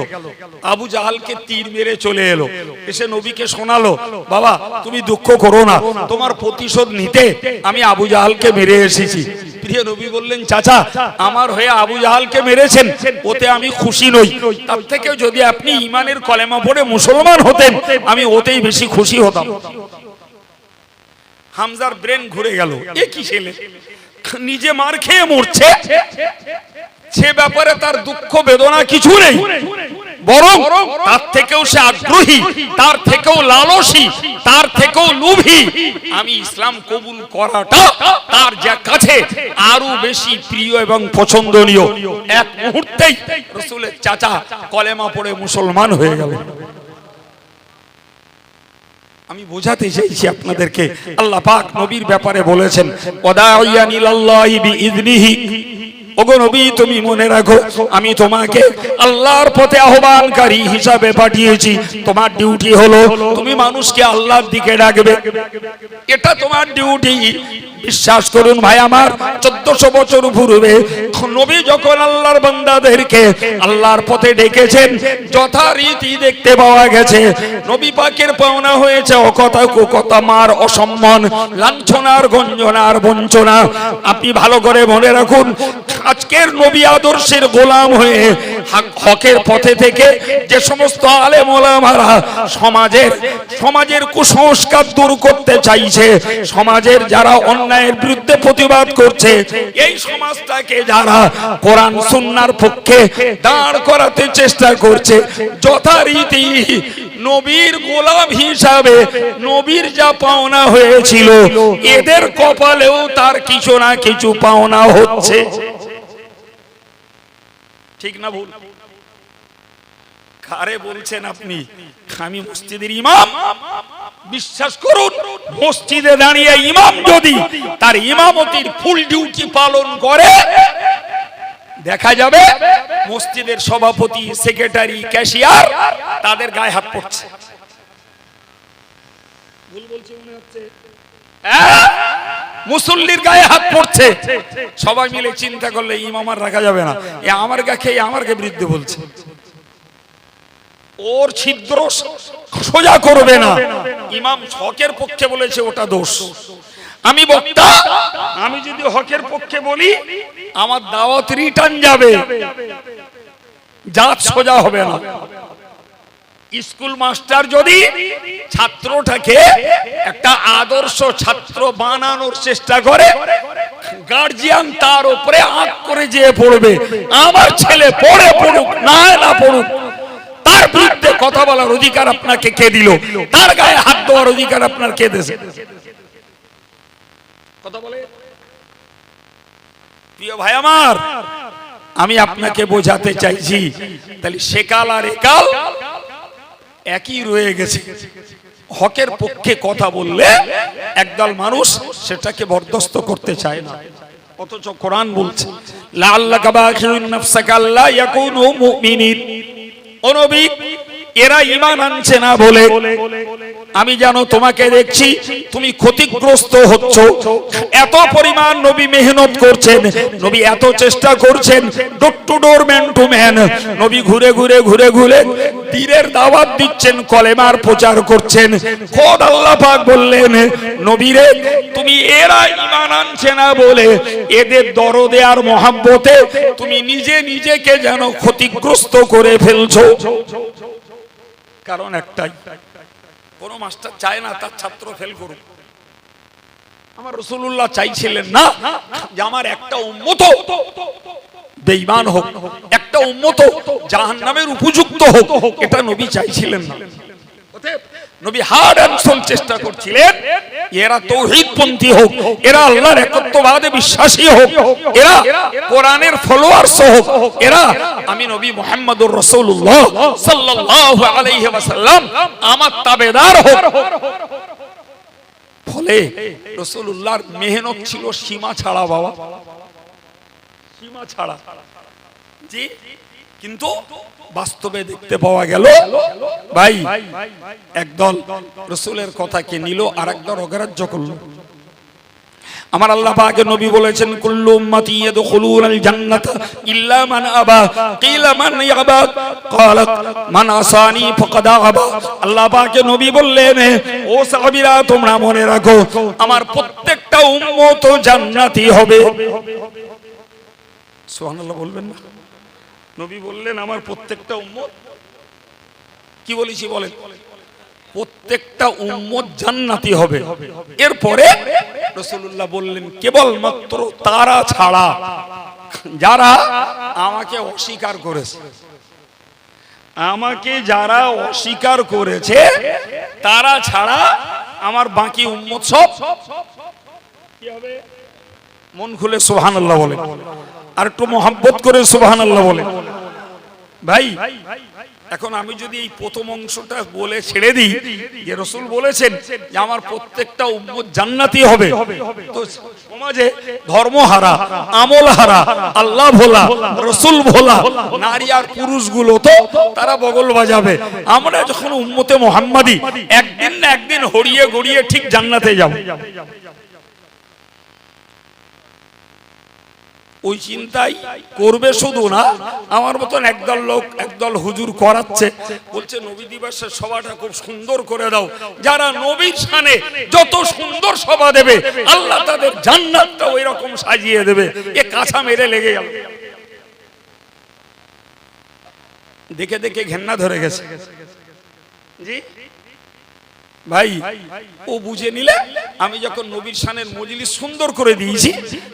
আবু জাহালকে তীর মেরে চলে এলো, এসে নবীকে শোনালো, বাবা তুমি দুঃখ করো না, তোমার প্রতিশোধ নিতে আমি আবু জাহালকে মেরে এসেছি। প্রিয় নবী বললেন, চাচা আমার হয়ে আবু জাহালকে মেরেছেন, ওতে আমি খুশি নই, তার থেকে যদি আপনি ইমানের কলেমা পড়ে মুসলমান হতেন আমি ওতেই বেশি খুশি হতাম। হামজার ব্রেন ঘুরে গেল, এ কি ছেলে, নিজে মার খেয়ে মরছে, সে ব্যাপারে তার দুঃখ বেদনা কিছু নেই, বরং তার থেকেও সে আগ্রহী, তার থেকেও লালসী, তার থেকেও লোভী। আমি ইসলাম কবুল করাটা তার যা কাছে আরো বেশি প্রিয় এবং পছন্দনীয়। এক মুহূর্তেই রাসূলের চাচা কলেমা পড়ে মুসলমান হয়ে গেল। আমি বোঝাতে চাইছি আপনাদেরকে, আল্লাহ পাক নবীর ব্যাপারে বলেছেন ওয়াদাইয়ান ইলাল্লাহি বিইذনিহি। ওগো নবী, তুমি মনে রাখো আমি তোমাকে আল্লাহর পথে আহ্বানকারী হিসাবে পাঠিয়েছি। তোমার ডিউটি হলো তুমি মানুষকে আল্লাহর দিকে ডাকবে, এটা তোমার ডিউটি। বিশ্বাস করুন ভাই আমার, 1400 বছর পূর্বে নবী যখন আল্লাহর বান্দাদেরকে আল্লাহর পথে ডেকেছেন, যথারীতি দেখতে পাওয়া গেছে নবী পাকের পাওনা হয়েছে অকথা কুকথা, মার, অসম্মান, লাঞ্ছনার, গঞ্জনার, বঞ্চনা। আপনি ভালো করে মনে রাখুন, আজকের নবী আদর্শের গোলাম হয়ে হকের পথে থেকে যে সমস্ত আলেম ওলামারা সমাজের কুসংস্কার দূর করতে চাইছে, সমাজের যারা অন্যায়ের বিরুদ্ধে প্রতিবাদ করছে, এই সমাজটাকে যারা কোরআন সুন্নাহর পক্ষে দাঁড় করাতে চেষ্টা করছে, যথারীতি নবীর গোলাম হিসাবে নবীর যা পাওনা হয়েছিল, এদের কপালেও তার কিছু না কিছু পাওনা হচ্ছে। ঠিক না ভুল? কারে বলছেন আপনি? আমি মসজিদের ইমাম। বিশ্বাস করুন, মসজিদে দাঁড়িয়ে ইমাম যদি তার ইমামতির ফুল ডিউটি পালন করে, দেখা যাবে মসজিদের সভাপতি, সেক্রেটারি, ক্যাশিয়ার তাদের গায়ে হাত পড়ছে। ভুল বলছি মনে হচ্ছে? মুসল্লির গায়ে হাত পড়ছে। সবাই মিলে চিন্তা করলে ইমাম আর রাখা যাবে না, এ আমার গাকে আমারকে বিরুদ্ধে বলছে, ওর ছিদ্র সোজা করবে না। ইমাম হকের পক্ষে বলেছে, ওটা দোষ। আমি বক্তা, আমি যদি হকের পক্ষে বলি আমার দাওয়াত রিটার্ন যাবে, জাত সোজা হবে না। স্কুল মাস্টার যদি ছাত্রটাকে একটা আদর্শ ছাত্র বানানোর চেষ্টা করে, গার্জিয়ান তার উপরে আঁক করে যেয়ে পড়বে, আমার ছেলে পড়ে পড়ুক না পড়ুক, তার বিরুদ্ধে কথা বলার অধিকার আপনাকে কে দিল? তার গায়ে হাত দেওয়ার অধিকার আপনার কে দিয়েছে? কথা বলে প্রিয় ভাই আমার, আমি আপনাকে বোঝাতে চাইছি, তাহলে সেকাল আর একাল একই রয়ে গেছে। হকের পক্ষে কথা বললে একদল মানুষ সেটাকে বরদাস্ত করতে চায় না, অথচ কোরআন বলছে লাআল্লাকা বাখিউন নাফসাকা আল্লা ইয়াকুনু মুমিনিন। ও নবী, এরা ঈমান আনছে না বলে আমি জানো তোমাকে দেখছি তুমি ক্ষতিগ্রস্ত হচ্ছ। এত পরিমাণ নবী মেহনত করছেন, নবী এত চেষ্টা করছেন, door to door, man to man, নবী ঘুরে ঘুরে দ্বীনের দাওয়াত দিচ্ছেন, কলেমার প্রচার করছেন। খোদ আল্লাহ পাক বললেন নবীরে, তুমি এরা ঈমান আনছে না বলে এদের দরদে আর মহব্বতে তুমি নিজেকে যেন ক্ষতিগ্রস্ত করে ফেলছো। কারণ একটাই, কোন মাস্টার চায় না তার ছাত্র ফেল করুক। আমার রাসূলুল্লাহ চাইছিলেন না যে আমার একটা উম্মত বেঈমান হোক, একটা উম্মত জাহান্নামের উপযুক্ত হোক, এটা নবী চাইছিলেন না। নবী হার্ড এন্ড সোল চেষ্টা করছিলেন এরা তাওহীদপন্থী হোক, এরা আল্লাহর একত্ববাদে বিশ্বাসী হোক, এরা কোরআনের ফলোয়ার্স হোক, এরা আমি নবী মুহাম্মদুর রাসূলুল্লাহ সাল্লাল্লাহু আলাইহি ওয়াসাল্লাম আমার তাবেদার হোক। ফলে রাসূলুল্লাহর মেহনত ছিল সীমা ছাড়া, বাবা সীমা ছাড়া। জি, কিন্তু বাস্তবে দেখতে পাওয়া গেল ভাই একদল রাসূলের কথাকে নিল আর একদল অগ্রাহ্য করলো। আমার আল্লাহ পাক নবী বলেছেন কুল্লু উম্মতি ইয়াদখুলুনাল জান্নাতা ইল্লা মান আবা, কিলা মান ইয়াবা, ক্বালাত মান আসানি ফাকাদ আবা। আল্লাহ পাক নবী বললেন, ও সাহাবীরা তোমরা মনে রাখো আমার প্রত্যেকটা উম্মত জান্নাতি হবে। সুবহানাল্লাহ বলবেন না? নবী বললেন আমার প্রত্যেকটা উম্মত, কি বলেছি বলেন, প্রত্যেকটা উম্মত জান্নাতি হবে। এরপরে রাসূলুল্লাহ বললেন কেবলমাত্র তারা ছাড়া যারা আমাকে অস্বীকার করেছে। আমাকে যারা অস্বীকার করেছে তারা ছাড়া আমার বাকি উম্মত সব কি হবে? মন খুলে সুবহানাল্লাহ বলেন, আর একটু মোহাব্বত করে সুবহানাল্লাহ বলেন। ভাই এখন আমি যদি এই প্রথম অংশটা বলে ছেড়ে দিই যে রাসূল বলেছেন যে আমার প্রত্যেকটা উম্মত জান্নাতি হবে, তো সমাজে ধর্মহারা, আমলহারা, আল্লাহ ভোলা, রাসূল ভোলা নারী আর পুরুষগুলো তো তারা বগল বাজাবে। আমরা যখন উম্মতে মুহাম্মাদি একদিন না একদিন হড়িয়ে গড়িয়ে ঠিক জান্নাতে যাব। ওই চিন্তাই করবে শুধু না, আমার মতন একদল লোক একদল হুজুর করাচ্ছে, বলছে নবী দিবসের সভাটা খুব সুন্দর করে দাও। যারা নবীর শানে যত সুন্দর সভা দেবে আল্লাহ তাদের জান্নাতটা ওই রকম সাজিয়ে দেবে। এ কাঁচা মেরে লেগে গেল, দেখে দেখে ঘেন্না ধরে গেছে। জি ভাই, ও বুঝে নিলে আমি যখন নবীর শানের মজলিস সুন্দর করে দিয়েছি,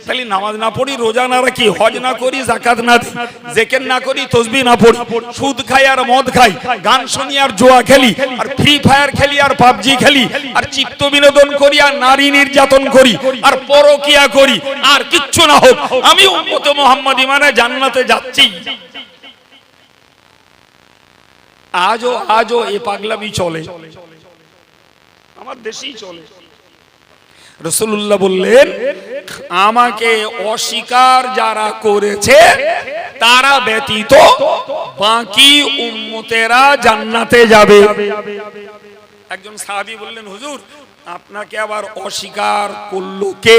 তাহলে নামাজ না পড়ি, রোজা না রাখি, হজ না করি, যাকাত না দিই, জিকির না করি, তাসবিহ না পড়ি, সুদ খাই আর মদ খাই, গান শুনি আর জুয়া খেলি, আর ফ্রি ফায়ার খেলি আর পাবজি খেলি, আর চিত্ত বিনোদন করি আর নারী নির্যাতন করি, আর পরকিয়া করি, আর কিচ্ছু না হোক, আমি উম্মতে মুহাম্মাদি মানে জান্নাতে যাচ্ছি। আজও এ পাগলামি চলে, আমার দেশেই চলে। রাসূলুল্লাহ বললেন আমাকে অস্বীকার যারা করেছে তারা ব্যতীত বাকি উম্মতেরা জান্নাতে যাবে। একজন সাহাবী বললেন, হুজুর আপনাকে আবার অস্বীকার করলো কে,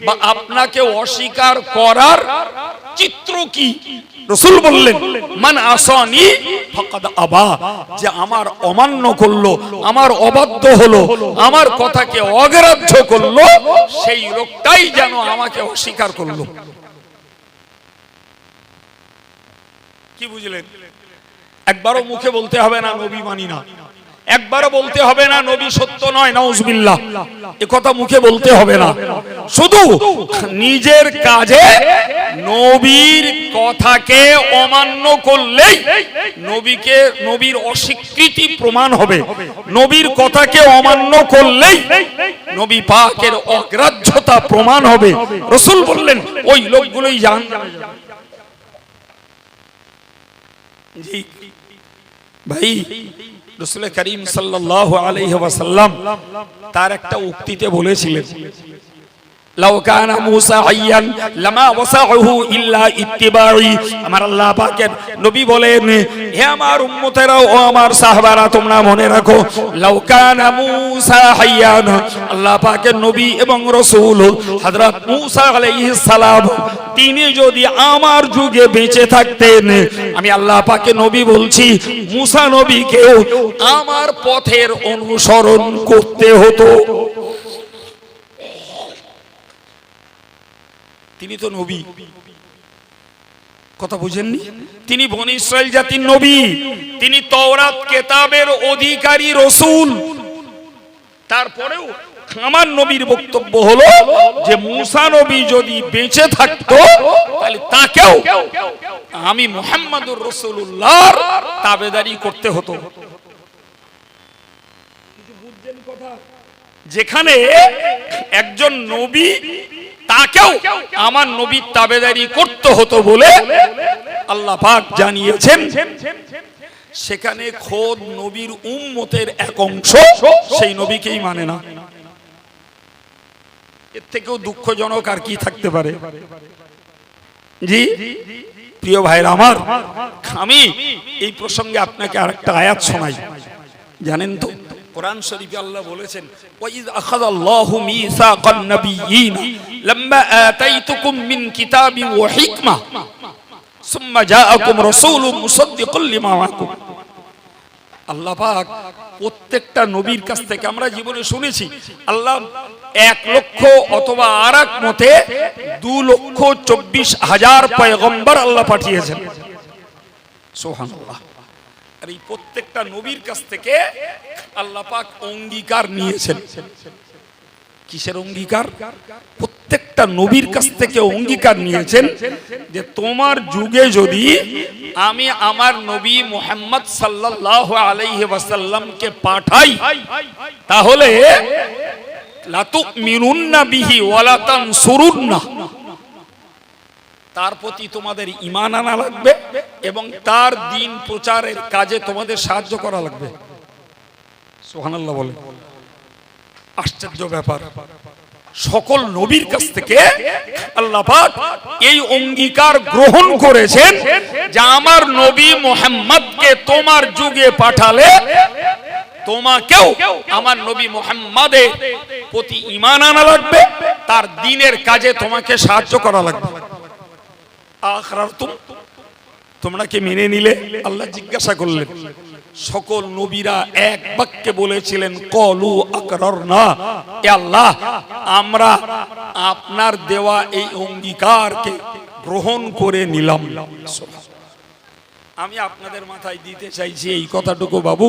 বা আপনাকে অস্বীকার করার চিত্র কি? রাসূল বললেন মান আসানি ফাকাদ আবা, যে আমার অমান্য করলো, আমার অবাধ্য হলো, আমার কথাকে অগ্রাহ্য করলো, সেই লোকটাই যেন আমাকে অস্বীকার করলো। কি বুঝলেন? একবারও মুখে বলতে হবে না নবী মানি না, একবারও বলতে হবে না নবী সত্য নয়, নাউজুবিল্লাহ, এ কথা মুখে বলতে হবে না। শুধু নিজের কাজে নবীর কথাকে অমান্য করলেই নবীর অস্বীকৃতি প্রমাণ হবে। নবীর কথাকে অমান্য করলেই নবী পাকের অগ্রাহ্যতা প্রমাণ হবে। রাসূল বললেন ওই লোকগুলোই জাহান্নামে যাবে। জি ভাই, রাসূল করিম সাল্লাল্লাহু আলাইহি ওয়াসাল্লাম তার একটা উক্তিতে বলেছিলেন, লাউ কানা মূসা হাইয়ান লামা ওয়াসাহু ইল্লা ইত্তিবাই। আমার আল্লাহ পাকের নবী বলেন, হে আমার উম্মতেরা ও আমার সাহাবারা, তোমরা মনে রাখো, লাউ কানা মূসা হাইয়ান, আল্লাহ পাকের নবী এবং রাসূল হযরত মূসা আলাইহিস সালাম তিনি যদি আমার যুগে বেঁচে থাকতেন, আমি আল্লাহ পাকের নবী বলছি মূসা নবীকেও আমার পথের অনুসরণ করতে হতো। তিনি তো নবী, কথা বুঝেননি? তিনি বনী ইসরাইল জাতির নবী, তিনি তাওরাত কিতাবের অধিকারী রাসূল। তারপরেও আমার নবীর বক্তব্য হলো যে মূসা নবী যদি বেঁচে থাকতো তাহলে তাকেও আমি মুহাম্মাদুর রাসূলুল্লাহর তাবেদারি করতে হতো। যেখানে একজন নবী তাকেও আমার নবীর তাবেদারি করতে হতো বলে আল্লাহ পাক জানিয়েছেন, সেখানে খোদ নবীর উম্মতের এক অংশ সেই নবীকেই মানে না। এর থেকেও দুঃখজনক আর কি থাকতে পারে? জি প্রিয় ভাইরা আমার, আমি এই প্রসঙ্গে আপনাকে আরেকটা আয়াত শোনাই। জানেন তো কোরআন শরীফে আল্লাহ বলেছেন, ওয়াইজ আখাযাল্লাহু মিসাকান নাবিয়্যিন লাম্মা আতাইতুকুম মিন কিতাবিন ওয়া হিকমাহ সুম্মা জাআকুম রাসূলুম মুসাদ্দিকুল লিমা মাআকুম। আল্লাহ পাক প্রত্যেকটা নবীর কাছ থেকে আমরা জীবনে শুনেছি, আল্লাহ 1 লক্ষ অথবা আরেক মতে 2,24,000 পয়গম্বর আল্লাহ পাঠিয়েছেন। সুবহানাল্লাহ। আর এই প্রত্যেকটা নবীর কাছ থেকে আল্লাহ পাক অঙ্গীকার নিয়েছেন। কিসের অঙ্গীকার? প্রত্যেকটা নবীর কাছ থেকে অঙ্গীকার নিয়েছেন যে তোমার যুগে যদি আমি আমার নবী মুহাম্মদ সাল্লাল্লাহু আলাইহি ওয়াসাল্লামকে পাঠাই তাহলে লা তুমিনুন্না বিহি ওয়া লা তানসুরুন্না, তার প্রতি তোমাদের ঈমান আনা লাগবে এবং তার দ্বীন প্রচারের কাজে তোমাদের সাহায্য করা লাগবে। সুবহানাল্লাহ বলে। আশ্চর্য ব্যাপার, সকল নবীর কাছ থেকে আল্লাহ পাক এই অঙ্গীকার গ্রহণ করেছেন যে আমার নবী মুহাম্মদকে তোমার যুগে পাঠালে তোমাকেও আমার নবী মুহাম্মাদের প্রতি ঈমান আনা লাগবে, তার দ্বীনের কাজে তোমাকে সাহায্য করা লাগবে। আখরারতুম, তোমরা কি মেনে নিলে? আল্লাহ জিজ্ঞাসা করলেন। সকল নবীরা এক বাক্যে বলেছিলেন কলু আকরারনা, এ আল্লাহ আমরা আপনার দেওয়া এই অঙ্গীকারকে গ্রহণ করে নিলাম। আমি আপনাদের মাথায় দিতে চাইছি এই কথাটুকু বাবু,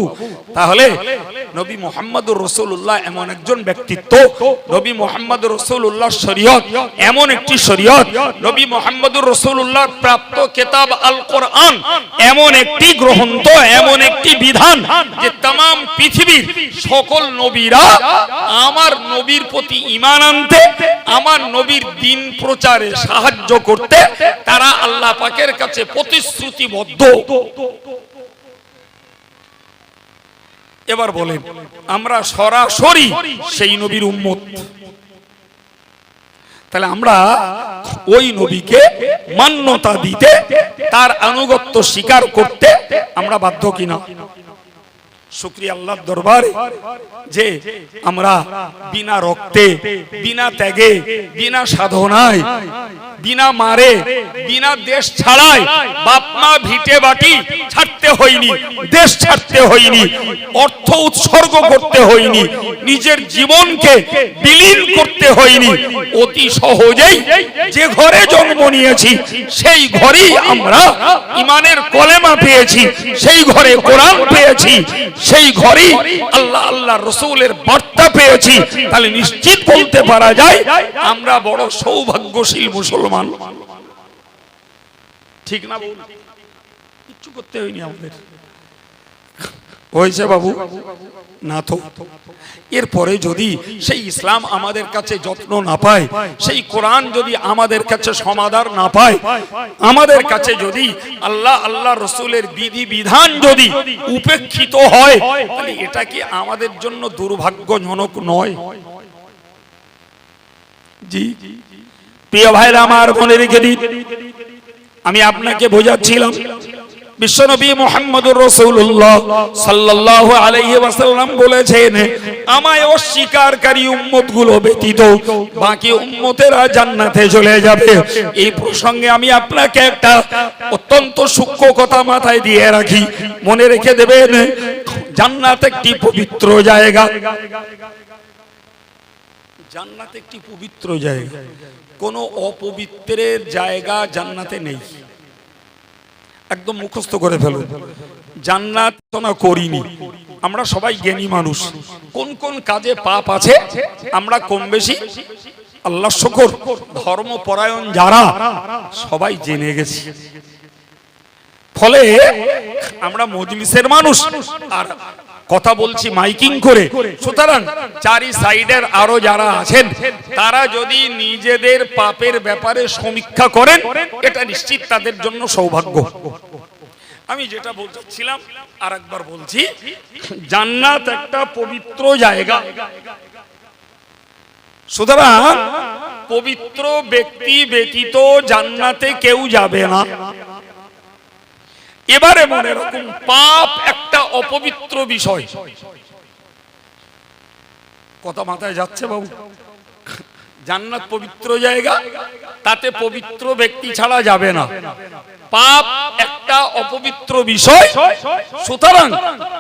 তাহলে নবী মুহাম্মদুর রাসূলুল্লাহ এমন একজন ব্যক্তিত্ব, নবী মুহাম্মদুর রাসূলুল্লাহর শরীয়ত এমন একটি শরীয়ত, নবী মুহাম্মদুর রাসূলুল্লাহর প্রাপ্ত কিতাব আল কোরআন এমন একটি গ্রন্থ, এমন একটি বিধান যে तमाम পৃথিবীর সকল নবীরা আমার নবীর প্রতি ঈমান আনতে, আমার নবীর দ্বীন প্রচারে সাহায্য করতে তারা আল্লাহ পাকের কাছে প্রতিশ্রুতিবদ্ধ। এবার বলেন আমরা সরাসরি সেই নবীর উম্মত, তাহলে আমরা ওই নবীকে মান্যতা দিতে, তার আনুগত্য স্বীকার করতে আমরা বাধ্য কিনা? শুকরিয়া আল্লাহর দরবারে যে আমরা বিনা রক্তে, বিনা ত্যাগে, বিনা সাধনায়, বিনা মারে, বিনা দেশ ছাড়াই, বাপ মা ভিটে বাটি ছাড়তে হয়নি, দেশ ছাড়তে হয়নি, অর্থ উৎসর্গ করতে হয়নি, নিজের জীবনকে বিলীন করতে হয়নি, অতি সহজেই যে ঘরে জন্ম নিয়েছি সেই ঘরেই আমরা ঈমানের কলেমা পেয়েছি, সেই ঘরে কোরআন পেয়েছি, সেই ঘরেই আল্লাহ আল্লাহ রাসূলের বার্তা পেয়েছি। তাহলে নিশ্চিত বলতে পারা যায় আমরা বড় সৌভাগ্যশীল মুসলমান, ঠিক না? বল, কিচ্ছু করতে হয়নি আমাদের, হয়েছে বাবু না তো? এরপরে যদি সেই ইসলাম আমাদের কাছে যত্ন না পায়, সেই কোরআন যদি আমাদের কাছে সমাদর না পায়, আমাদের কাছে যদি আল্লাহ আল্লাহ রসুলের বিধি বিধান যদি উপেক্ষিত হয়, তাহলে এটা কি আমাদের জন্য দুর্ভাগ্যজনক নয়? জি প্রিয় ভাইরা আমার, মনে রেখে দিন, আমি আপনাকে বোঝাচ্ছিলাম বিশ্বনবী মুহাম্মদুর রাসূলুল্লাহ সাল্লাল্লাহু আলাইহি ওয়াসাল্লাম বলেছেন আমায় অস্বীকারী উম্মতগুলো ব্যতীত বাকি উম্মতেরা জান্নাতে চলে যাবে। এই প্রসঙ্গে আমি আপনাকে একটা অত্যন্ত সূক্ষ্ম কথা মাথায় দিয়ে রাখি, মনে রেখে দেবেন, জান্নাত একটি পবিত্র জায়গা। জান্নাত একটি পবিত্র জায়গা, কোনো অপবিত্রের জায়গা জান্নাতে নেই। একদম মুখস্থ করে ফেলুন, জান্নাত না করিনি, আমরা সবাই জ্ঞানী মানুষ, কোন কোন কাজে পাপ আছে আমরা কম বেশি আল্লাহ শুকর ধর্মপরায়ণ যারা সবাই জেনে গেছি। ফলে আমরা মজলিসের মানুষ আর কথা বলছি মাইকিং করে, সুতরাং চারি সাইডের আরো যারা আছেন তারা যদি নিজেদের পাপের ব্যাপারে সমীক্ষা করেন, এটা নিশ্চিত তাদের জন্য সৌভাগ্য। আমি যেটা বলছিলাম আর একবার বলছি, জান্নাত একটা পবিত্র জায়গা, সুতরাং পবিত্র ব্যক্তি ব্যতীত জান্নাতে কেউ যাবে না। এবারে মনে রাখুন, পাপ একটা অপবিত্র বিষয়, কথা মাথায় যাচ্ছে বাবু? জান্নাত পবিত্র জায়গা, তাতে পবিত্র ব্যক্তি ছাড়া যাবে না। পাপ একটা অপবিত্র বিষয়, সুতরাং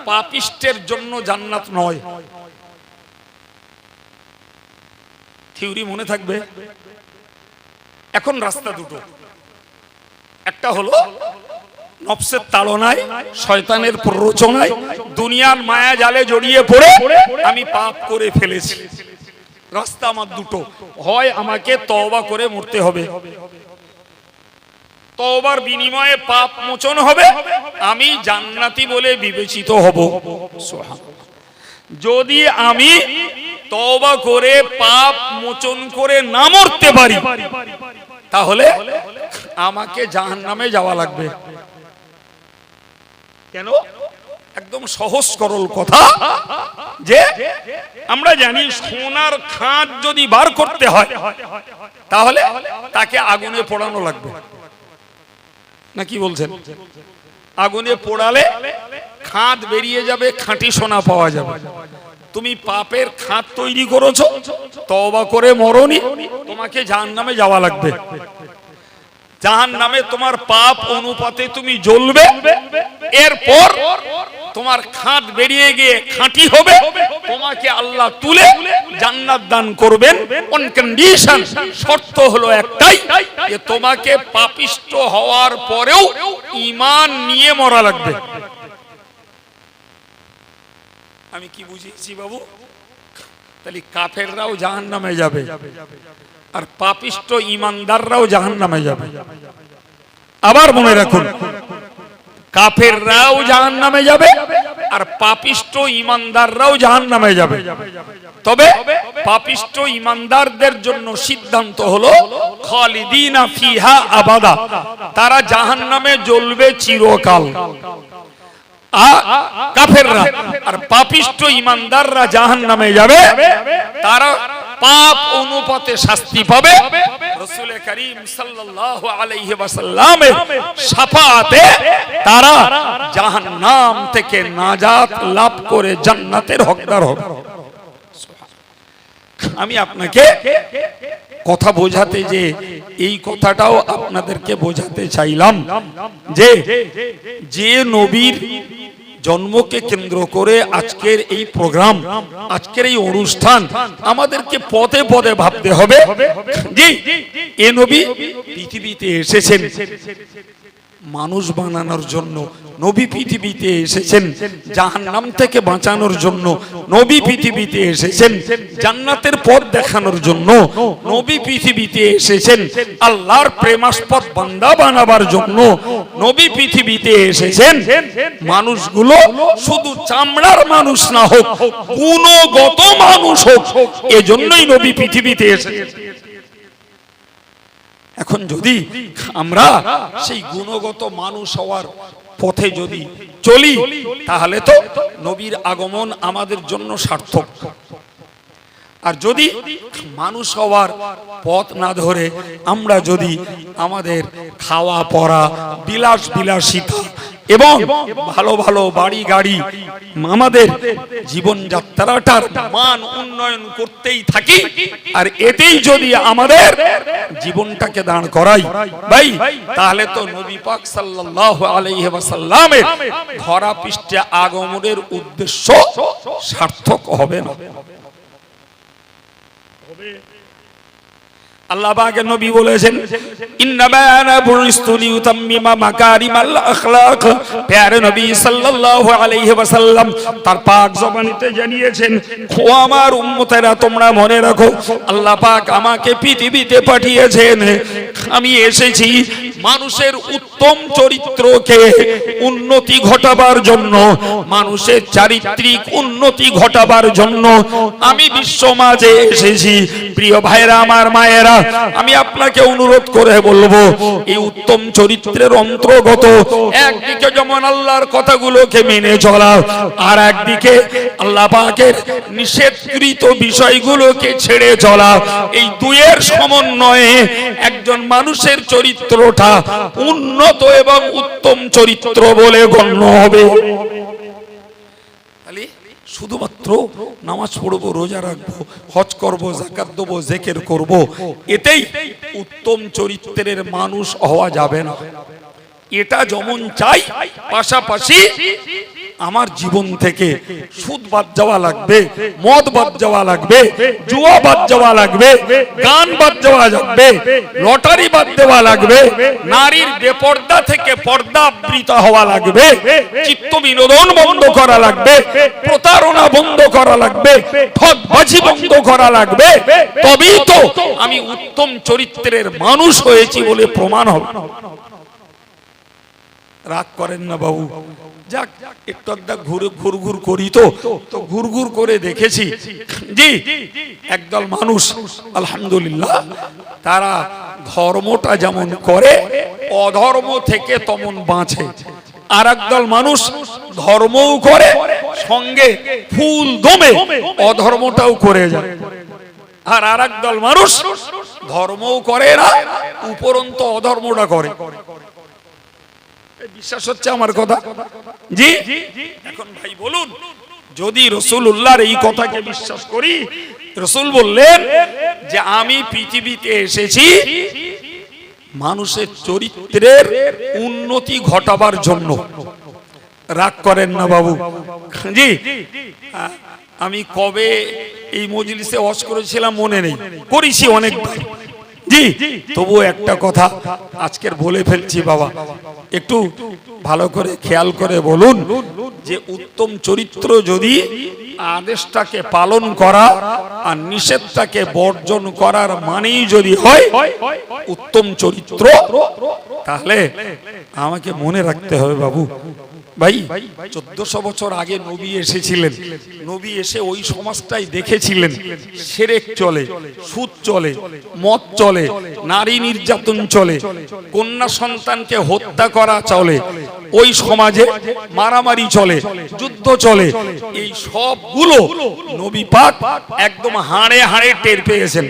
পাপিষ্টের জন্য জান্নাত নয়। থিওরি মনে থাকবে। এখন রাস্তা দুটো, একটা হলো নফসের তাড়নায়, শয়তানের প্ররোচনায়, দুনিয়ার মায়া জালে জড়িয়ে পড়ে আমি পাপ করে ফেলেছি, রাস্তা আমার দুটো, হয় আমাকে তওবা করে মরতে হবে, তওবার বিনিময়ে পাপ মোচন হবে, আমি জান্নাতি বলে বিবেচিত হব। যদি আমি তওবা করে পাপ মোচন করে না মরতে পারি, তাহলে আমাকে জাহান্নামে যাওয়া লাগবে। কেন? একদম সহজ সরল কথা, যে আমরা জানি সোনার খাঁজ যদি বার করতে হয় তাহলে তাকে আগুনে পোড়ানো লাগবে, না কি বলছেন? আগুনে পোড়ালে খাঁজ বেরিয়ে যাবে, খাঁটি সোনা পাওয়া যাবে। তুমি পাপের খাঁজ তৈরি করেছো, তওবা করে মরনি, তোমাকে জাহান্নামে যাওয়া লাগবে। জাহান্নামে তোমার পাপ অনুপাতে তুমি জ্বলবে, এরপর তোমার খাঁজ বেরিয়ে গিয়ে খাঁটি হবে, তোমাকে আল্লাহ তুলে জান্নাত দান করবেন অন কন্ডিশন। শর্ত হলো একটাই, যে তোমাকে পাপিষ্ট হওয়ার পরেও ঈমান নিয়ে মরা লাগবে। আমি কি বুঝিয়েছি বাবু? তাহলে কাফেররাও জাহান্নামে যাবে, আর পাপিষ্ট ঈমানদাররাও জাহান্নামে যাবে। আবার মনে রাখুন, কাফেররাও জাহান্নামে যাবে আর পাপিষ্ট ঈমানদাররাও জাহান্নামে যাবে। তবে পাপিষ্ট ঈমানদারদের জন্য সিদ্ধান্ত হলো খালিদিনা ফিহা আবাদা, তারা জাহান্নামে জ্বলবে চিরকাল। কাফেররা আর পাপিষ্ট ঈমানদাররা জাহান্নামে যাবে, তারা পাপ অনুপাতে শাস্তি পাবে। রাসূল করিম সাল্লাল্লাহু আলাইহি ওয়াসাল্লামের শাফাআতে তারা জাহান্নাম থেকে নাজাত লাভ করে জান্নাতের হকদার হবে। আমি আপনাকে কথা বোঝাতে, যে এই কথাটাও আপনাদেরকে বোঝাতে চাইলাম, যে নবীর জন্মকে কেন্দ্র করে আজকের এই প্রোগ্রাম, আজকের এই অনুষ্ঠান, আমাদেরকে পদে পদে ভাবতে হবে যে এ নবী পৃথিবীতে এসেছেন মানুষ বানানোর জন্য, নবী পৃথিবীতে এসেছেন জাহান্নাম থেকে বাঁচানোর জন্য, নবী পৃথিবীতে এসেছেন জান্নাতের পথ দেখানোর জন্য, নবী পৃথিবীতে এসেছেন আল্লাহর প্রেমাস্পদ বান্দা বানাবার জন্য, নবী পৃথিবীতে এসেছেন মানুষগুলো শুধু চামড়ার মানুষ না হোক, গুণগত মানুষ হোক, এজন্যই নবী পৃথিবীতে এসেছেন। এখন যদি আমরা সেই গুণগত মানুষ হওয়ার পথে যদি চলি, তাহলে তো নবীর আগমন আমাদের জন্য সার্থক। আর যদি মানুষ হওয়ার পথ না ধরে আমরা যদি আমাদের খাওয়া পরা, বিলাস বিলাসিতা এবং ভালো ভালো বাড়ি গাড়ি, আমাদের জীবনযাত্রাটার মান উন্নয়ন করতেই থাকি, আর এতেই যদি আমাদের জীবনটাকে দাঁড় করাই ভাই, তাহলে তো নবী পাক সাল্লাল্লাহু আলাইহি ওয়াসাল্লামের ধরা পৃষ্ঠে আগমনের উদ্দেশ্য সার্থক হবে না। আল্লাহ পাকের নবী বলেছেন, ইন্নামা আনা বুইস্তু লিউতাম্মিমা মাকারিমাল আখলাক। প্যারে নবী সাল্লাল্লাহু আলাইহি ওয়াসাল্লাম তার পাক জবানিতে জানিয়েছেন, ও আমার উম্মতেরা, তোমরা মনে রাখো, আল্লাহ পাক আমাকে পৃথিবীতে পাঠিয়েছেন, আমি এসেছি মানুষের উত্তম চরিত্রকে উন্নতি ঘটাবার জন্য, মানুষের চারিত্রিক উন্নতি ঘটাবার জন্য আমি বিশ্ব মাঝে এসেছি। প্রিয় ভাইরা, আমার মায়েরা, আমি আপনাকে অনুরোধ করে বলবো, এই উত্তম চরিত্রের অন্তর্গত একদিকে যেমন আল্লাহর কথাগুলোকে মেনে চলা, আর একদিকে আল্লাহ পাকের নিষেধকৃত বিষয়গুলোকে ছেড়ে চলা, এই দুইয়ের সমন্বয়ে একজন মানুষের চরিত্রটা উন্নত এবং উত্তম চরিত্র বলে গণ্য হবে। শুধুমাত্র নামাজ পড়বো, রোজা রাখবো, হজ করবো, যাকাত দেবো, জিকির করবো, এতেই উত্তম চরিত্রের মানুষ হওয়া যাবে না। এটা যেমন চাই, পাশাপাশি আমার জীবন থেকে সুদ বাদ যাওয়া লাগবে, মদ বাদ যাওয়া লাগবে, জুয়া বাদ যাওয়া লাগবে, গান বাদ যাওয়া লাগবে, লটারি বাদ দেওয়া লাগবে, নারীর বেপর্দা থেকে পর্দা আবৃত হওয়া লাগবে, চিত্ত বিনোদন বন্ধ করা লাগবে, প্রতারণা বন্ধ করা লাগবে, ঠকবাজি বন্ধ করা লাগবে, তবেই তো আমি উত্তম চরিত্রের মানুষ হয়েছি বলে প্রমাণ হবে। রাগ করেন না বাবু, যাক একটু একটা ঘুরঘুর করি তো ঘুরঘুর করে দেখেছি জি একদল মানুষ আলহামদুলিল্লাহ তারা ধর্মটা যেমন করে অধর্ম থেকে তেমন বাঁচে, আর একদল মানুষ ধর্মও করে সঙ্গে ফুল দমে অধর্মটাও করে যায়, আর আরেকদল মানুষ ধর্মও করে না উপরন্ত অধর্মটা করে। বিশ্বাস হচ্ছে আমার কথা? জি এখন ভাই বলুন, যদি রাসূলুল্লাহর এই কথাকে বিশ্বাস করি, রাসূল বললেন যে আমি পৃথিবীতে এসেছি মানুষের চরিত্রের উন্নতি ঘটাবার জন্য। রাগ করেন না বাবু জি, আমি কবে এই মজলিসে ওয়াজ করেছিলাম মনে নেই, করেছি অনেকবার জি, তবু একটা কথা আজকের বলে ফেলছি বাবা, একটু ভালো করে খেয়াল করে বলুন যে উত্তম চরিত্র যদি আদেশটাকে পালন করা আর নিষেধটাকে বর্জন করার মানেই যদি হয় উত্তম চরিত্র, তাহলে আমাকে মনে রাখতে হবে বাবু ভাই 1400 বছর আগে নবী এসেছিলেন, নবী এসে ওই সমাজটাই দেখেছিলেন শিরক চলে, সুদ চলে, মদ চলে, নারী নির্যাতন চলে, কন্যা সন্তানকে হত্যা করা চলে, ওই সমাজে মারামারি চলে, যুদ্ধ চলে, এই সবগুলো নবী পাক একদম হাড়ে হাড়ে টের পেয়েছেন।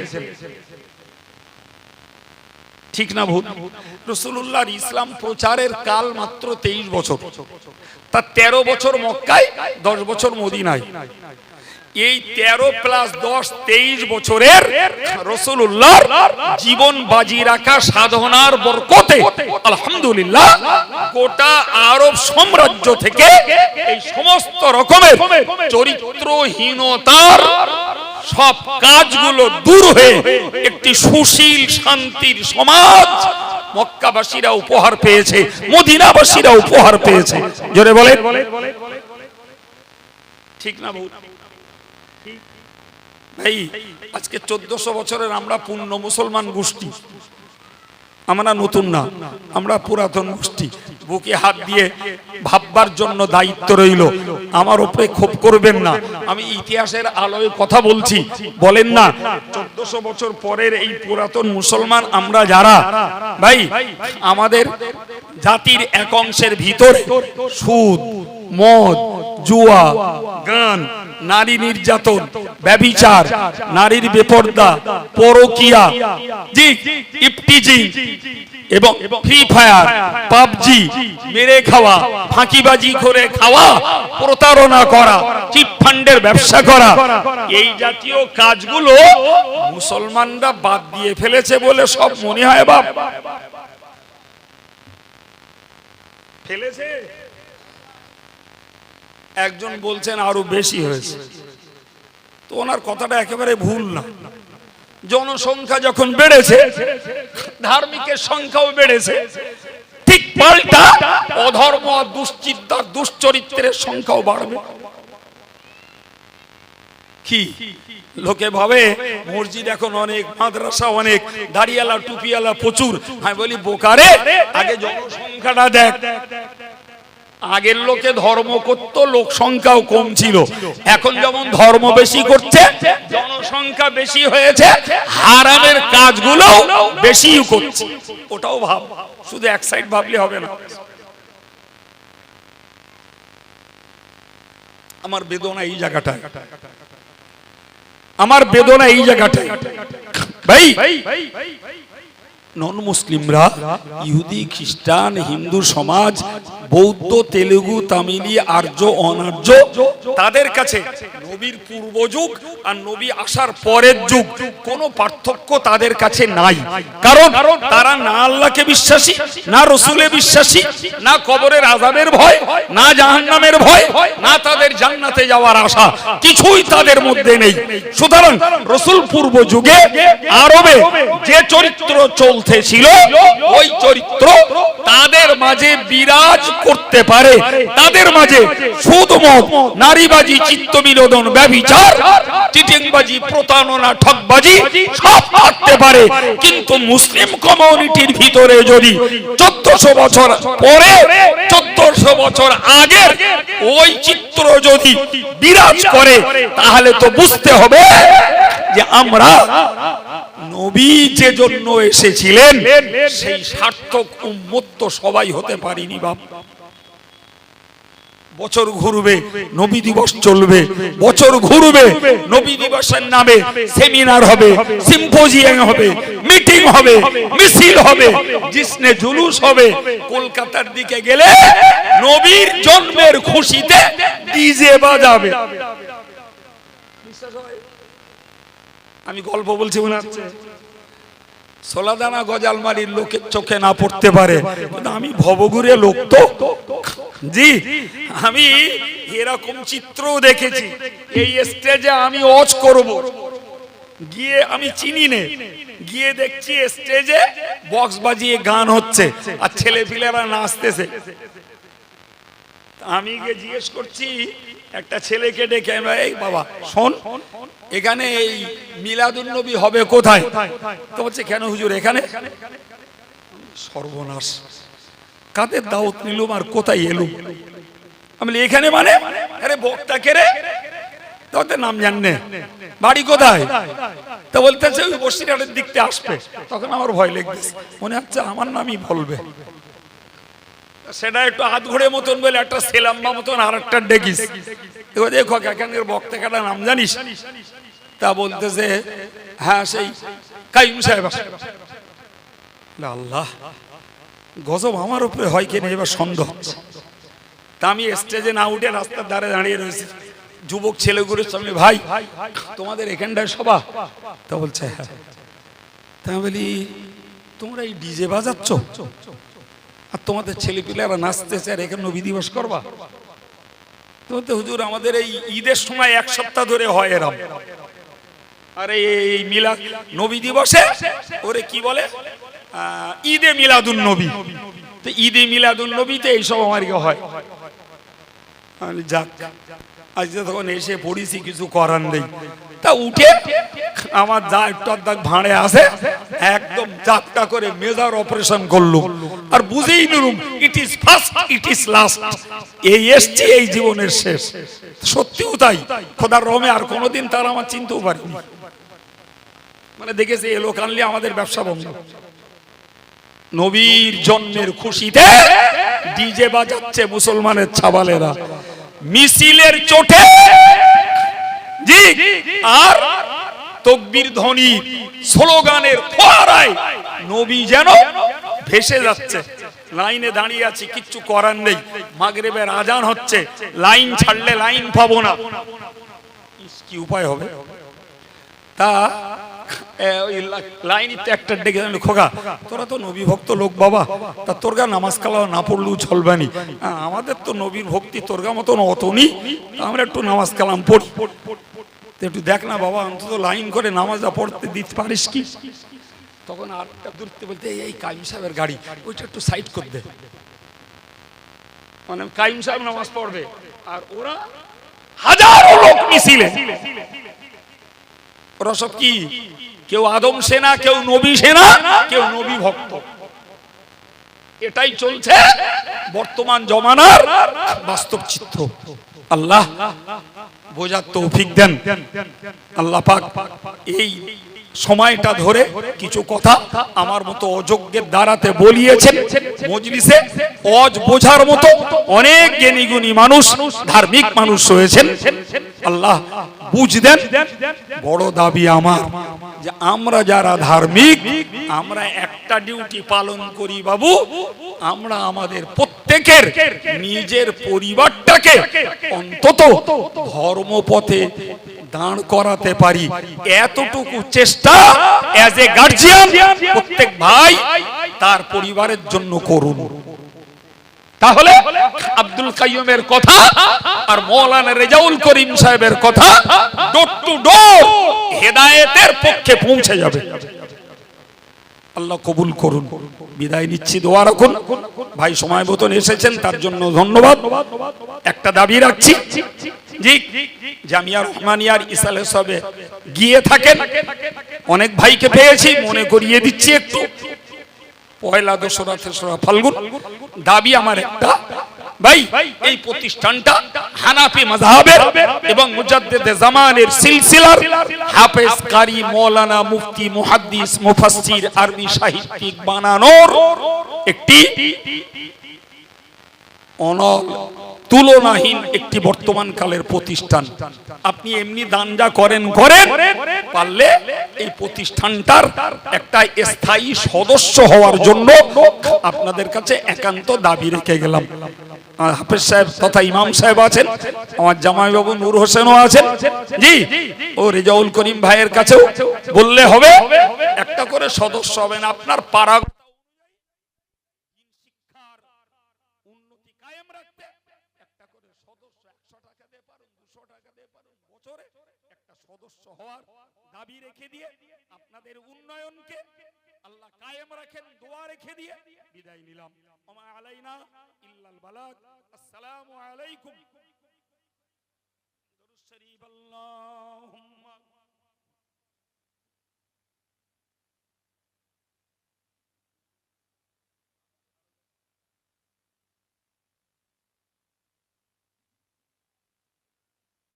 ঠিক না ভুল? রাসূলুল্লাহর ইসলাম প্রচারের কাল মাত্র 23 বছর, তার 13 বছর মক্কায়, 10 বছর মদিনায়। এই 13 প্লাস 10 23 বছরের রাসূলুল্লাহর জীবন বাজি রাখা সাধনার বরকতে আলহামদুলিল্লাহ গোটা আরব সাম্রাজ্য থেকে এই সমস্ত রকমের চরিত্রহীনতার সব কাজগুলো দূর হয়ে একটি সুশীল শান্তির সমাজ মক্কাবাসীরা উপহার পেয়েছে, মদিনাবাসীরা উপহার পেয়েছে। জোরে বলে ঠিক না বউ? ভাই আজকে 1400 বছরের আমরা পূর্ণ মুসলমান গোষ্ঠী, আমরা নতুন না, আমরা পুরাতন গোষ্ঠী। বুকে হাত দিয়ে ভাববার জন্য দায়িত্ব রইল, আমার উপরে ক্ষোভ করবেন না, আমি ইতিহাসের আলোয় কথা বলছি। বলেন না 1400 বছর পরের এই পুরাতন মুসলমান আমরা যারা, ভাই আমাদের জাতির এক অংশের ভিতরে সুদ, মদ, জুয়া, গান, নারী নির্যাতন, ব্যভিচার, নারীর বেপর্দা, পরকিয়া, জি ইফটিজিং এবং ফ্রি ফায়ার, পাবজি, মেরে খাওয়া, ফাঁকিবাজি করে খাওয়া, প্রতারণা করা, চিট ফান্ডের ব্যবসা করা, এই জাতীয় কাজগুলো মুসলমানরা বাদ দিয়ে ফেলেছে বলে সব মনে হয় বাপ ফেলেছে। একজন বলছেন আরো বেশি হয়েছে, তো ওনার কথাটা একেবারে ভুল না। জনসংখ্যা যখন বেড়েছে ধার্মিকের সংখ্যাও বেড়েছে, ঠিক পাল্টা অধর্ম, দুশ্চিন্তা, দুশ্চরিত্রের সংখ্যাও বাড়বে। কি লোকে ভাবে মসজিদ এখন অনেক, মাদ্রাসা অনেক, দাড়িওয়ালা টুপিওয়ালা প্রচুর। আমি বলি বোকারে, আগে জনসংখ্যাটা দেখ। আগের লোকে ধর্ম করত, লোক সংখ্যাও কম ছিল, এখন যেমন ধর্ম বেশি করছে, জনসংখ্যা বেশি হয়েছে, হারামের কাজগুলো বেশি করছে। ওটাও ভাব, শুধু এক সাইড ভাবলে হবে না। আমার বেদনা এই জায়গাটায়, আমার বেদনা এই জায়গাটায়। ভাই নন মুসলিমরা, ইহুদি, খ্রিস্টান, হিন্দু সমাজ, বৌদ্ধ, তেলুগু, তামিলি, আর্য, অনার্য, তাদের কাছে নবীর পূর্ব যুগ আর নবী আসার পরের যুগ কোনো পার্থক্য তাদের কাছে নাই। কারণ তারা না আল্লাহকে বিশ্বাসী, না রসুলে বিশ্বাসী, না কবরের আযাবের ভয়, না জাহান্নামের ভয়, না তাদের জান্নাতে যাওয়ার আশা, কিছুই তাদের মধ্যে নেই। সুতরাং রসুল পূর্ব যুগে আরবে যে চরিত্র চলতে ছিল, ওই চরিত্র তাদের মাঝে বিরাজ করতে পারে। তাদের মাঝে সুদ, মদ, নারীবাজি, চিত্ত বিনোদন, ব্যভিচার, চিটিংবাজি, প্রতারণা, ঠকবাজি সব থাকতে পারে। কিন্তু মুসলিম কমিউনিটির ভিতরে যদি 1400 বছর পরে, 1400 বছর আগের ওই চিত্র যদি বিরাজ করে, তাহলে তো বুঝতে হবে যে আমরা নবী যে জন্য এসেছিলেন সেই সার্থক উম্মত তো সবাই হতে পারিনি। বাপ, বছর ঘুরবে নবী দিবস চলবে, বছর ঘুরবে নবী দিবসের নামে সেমিনার হবে, সিম্পোজিয়াম হবে, মিটিং হবে, মিছিল হবে, জিসনে জুলুস হবে। কলকাতার দিকে গেলে নবীর জন্মের খুশিতে ডিজে বাজাবে। আমি গল্প বলছি মনে হচ্ছে, সোলাদানা গজালমারির লোকের চোখে না পড়তে পারে, আমি ভবঘুরে লোক তো জি, আমি এরকম চিত্র দেখেছি। এই স্টেজে আমি ওয়াচ করব, গিয়ে আমি চিনি নে, গিয়ে দেখছি স্টেজে বক্স বাজিয়ে গান হচ্ছে আর ছেলে পিলেরা নাচতেছে। আমি গিয়ে জিজ্ঞেস করছি একটা ছেলেকে ডেকে, এই বাবা শোন, এখানে এই মিলাদুন নবী হবে কোথায়? তো বলছে কেন হুজুর এখানে? সর্বনাশ, কাদের দাওয়াত নিলুম আর কোথায় এলুম? আমি এখানে মানে, আরে বক্তা কে রে? তোদের নাম জাননে, বাড়ি কোথায়? তো বলতেছে ওই বসিরহাটের দিকতে আসবে। তখন আমার ভয় লেগেছে, মনে হচ্ছে আমার নামই বলবে। সেটা একটু হাত ঘুরে মতন বলে একটা সেলাম্বা মতন আর একটা ডেকিস, দেখো এখানকার বক্তা কাটা নাম জানিস? তা বলতেছে হ্যাঁ সেই কাইম সাহেব। আল্লাহ, গজব আমার উপরে হয় কিনা এবার সন্দেহ হচ্ছে। তা আমি স্টেজে না উঠে রাস্তার ধারে দাঁড়িয়ে রয়েছি, যুবক ছেলেগুলোর সামনে, ভাই তোমাদের এখানটায় সভা? তা বলছে হ্যাঁ। তা বলি তোমরা এই ডিজে বাজাচ্ছ আর তোমাদের ছেলেপিলেরা নাচতেছে আর এখানে নবী দিবস করবা? তো হুজুর আমাদের এই ঈদের সময় এক সপ্তাহ ধরে হয় এরম, আরে এই মিলাদ নবী দিবসে ওরে কি বলে ঈদে মিলাদুন নবী, তো ঈদে মিলাদুন নবীতে এইসব আমার হয়। যাক, আজ তখন এসে পড়িছি, কিছু করার নেই। তা উঠে আমার যা একটু ভাঁড়ে আসে একদম চাপটা করে মেজার অপারেশন করলো আর বুঝেই নিলুম it is first, it is last. এই এসছি, এই জীবনের শেষ। সত্যিও তাই, খোদার রহমে আর কোনোদিন তার আমার চিনতেও পারিনি। মানে দেখেছে এ লোক আনলে আমাদের ব্যবসা বন্ধ। নবীর জন্মের খুশিতে ডিজে বাজাচ্ছে মুসলমানের ছাবালেরা, মিছিলের চোটে জি, আর তাকবীর ধ্বনি, স্লোগানের ফোয়ারায় নবী যেন ভেসে যাচ্ছে। লাইনে দাঁড়িয়ে আছি, কিচ্ছু করার নেই। মাগরিবের আজান হচ্ছে, লাইন ছাড়লে লাইন পাবো না, কি উপায় হবে? তা লাইনিতে একটা ডেকে খোকা, তোরা তো নবী ভক্ত লোক বাবা, তা তোরগা নামাজ কালাম না পড়লেও চলবে নি, আমাদের তো নবীর ভক্তি তোরগা মতন অত নি, আমরা একটু নামাজ কালাম পড়ি, একটু দেখ না বাবা, অন্তত লাইন করে নামাজটা পড়তে দিতে পারিস কি? তখন আরেকটা দূরতে বলতে এই কাইম সাহেবের গাড়ি, ওইটা একটু সাইড করে দে। মানে কাইম সাহেব নামাজ পড়বে আর ওরা হাজারো লোক মিছিলে। ওরা সব কি? কেউ আদম সেনা, কেউ নবী সেনা, কেউ নবী ভক্ত। এটাই চলছে বর্তমান জমানার বাস্তব চিত্র। আল্লাহ বোঝার তৌফিক দেন। আল্লাহ পাক এই সময়টা ধরে কিছু কথা আমার মতো অযোগ্যের দ্বারাতে বলিয়েছেন মজলিসে। অজ বোঝার মতো অনেক জ্ঞানী গুণী মানুষ, ধার্মিক মানুষ হয়েছেন, আল্লাহ বুঝ দেন। বড় দাবি আমার যে আমরা যারা ধার্মিক, আমরা একটা ডিউটি পালন করি বাবু, আমরা আমাদের প্রত্যেকের নিজের পরিবারটাকে অন্তত ধর্মপথে দাঁড় করাতে পারি, এতটুকু চেষ্টা অ্যাজ এ গার্জিয়ান প্রত্যেক ভাই তার পরিবারের জন্য করুন। তাহলে আব্দুল কাইয়ুমের কথা আর মৌলানা রেজাউল করিম সাহেবের কথা ডোর টু ডোর হেদায়েতের পক্ষে পৌঁছে যাবে। আল্লাহ কবুল করুন। বিদায় নিচ্ছি, দোয়া রাখুন। ভাই সময় মতন এসেছেন, তার জন্য ধন্যবাদ। একটা দাবি রাখছি, জি জামিয়া রহমানিয়ার ইসালে সবে গিয়ে থাকেন, অনেক ভাইকে পেয়েছি, মনে করিয়ে দিচ্ছি একটু। পয়লা, দোসরা, তেসরা ফাল্গুন দাবি আমার একটা, ভাই এই প্রতিষ্ঠানটা হানাফি মাযহাবের এবং মুজাদ্দিদে জামানের সিলসিলার হাফেজ কারি মাওলানা মুফতি মুহাদ্দিস মুফাসসির আরবি সাহিত্যিক বানানোর একটি অনল তুলনাহীন একটি বর্তমান কালের প্রতিষ্ঠান। আপনি এমনি দান যা করেন করেন, পারলে এই প্রতিষ্ঠানটার একটা স্থায়ী সদস্য হওয়ার জন্য আপনাদের কাছে একান্ত দাবি রেখে গেলাম। হাফেজ সাহেব তথা ইমাম সাহেব আছেন, আমার জামাই বাবু নূর হোসেনও আছেন, জি ও রেজাউল করিম ভাইয়ের কাছেও বললে হবে, একটা করে সদস্য হবেন। আপনার পাড়া সদস্য হওয়ার দাবি রেখে দিয়ে আপনাদের উন্নয়নকে আল্লাহ কায়েম রাখেন, দোয়া রেখে দিয়ে বিদায় নিলাম। ওমা আলাইনা ইল্লাল বালাগ। আসসালামু আলাইকুম। দরুদ শরীফ। আল্লাহুম্মা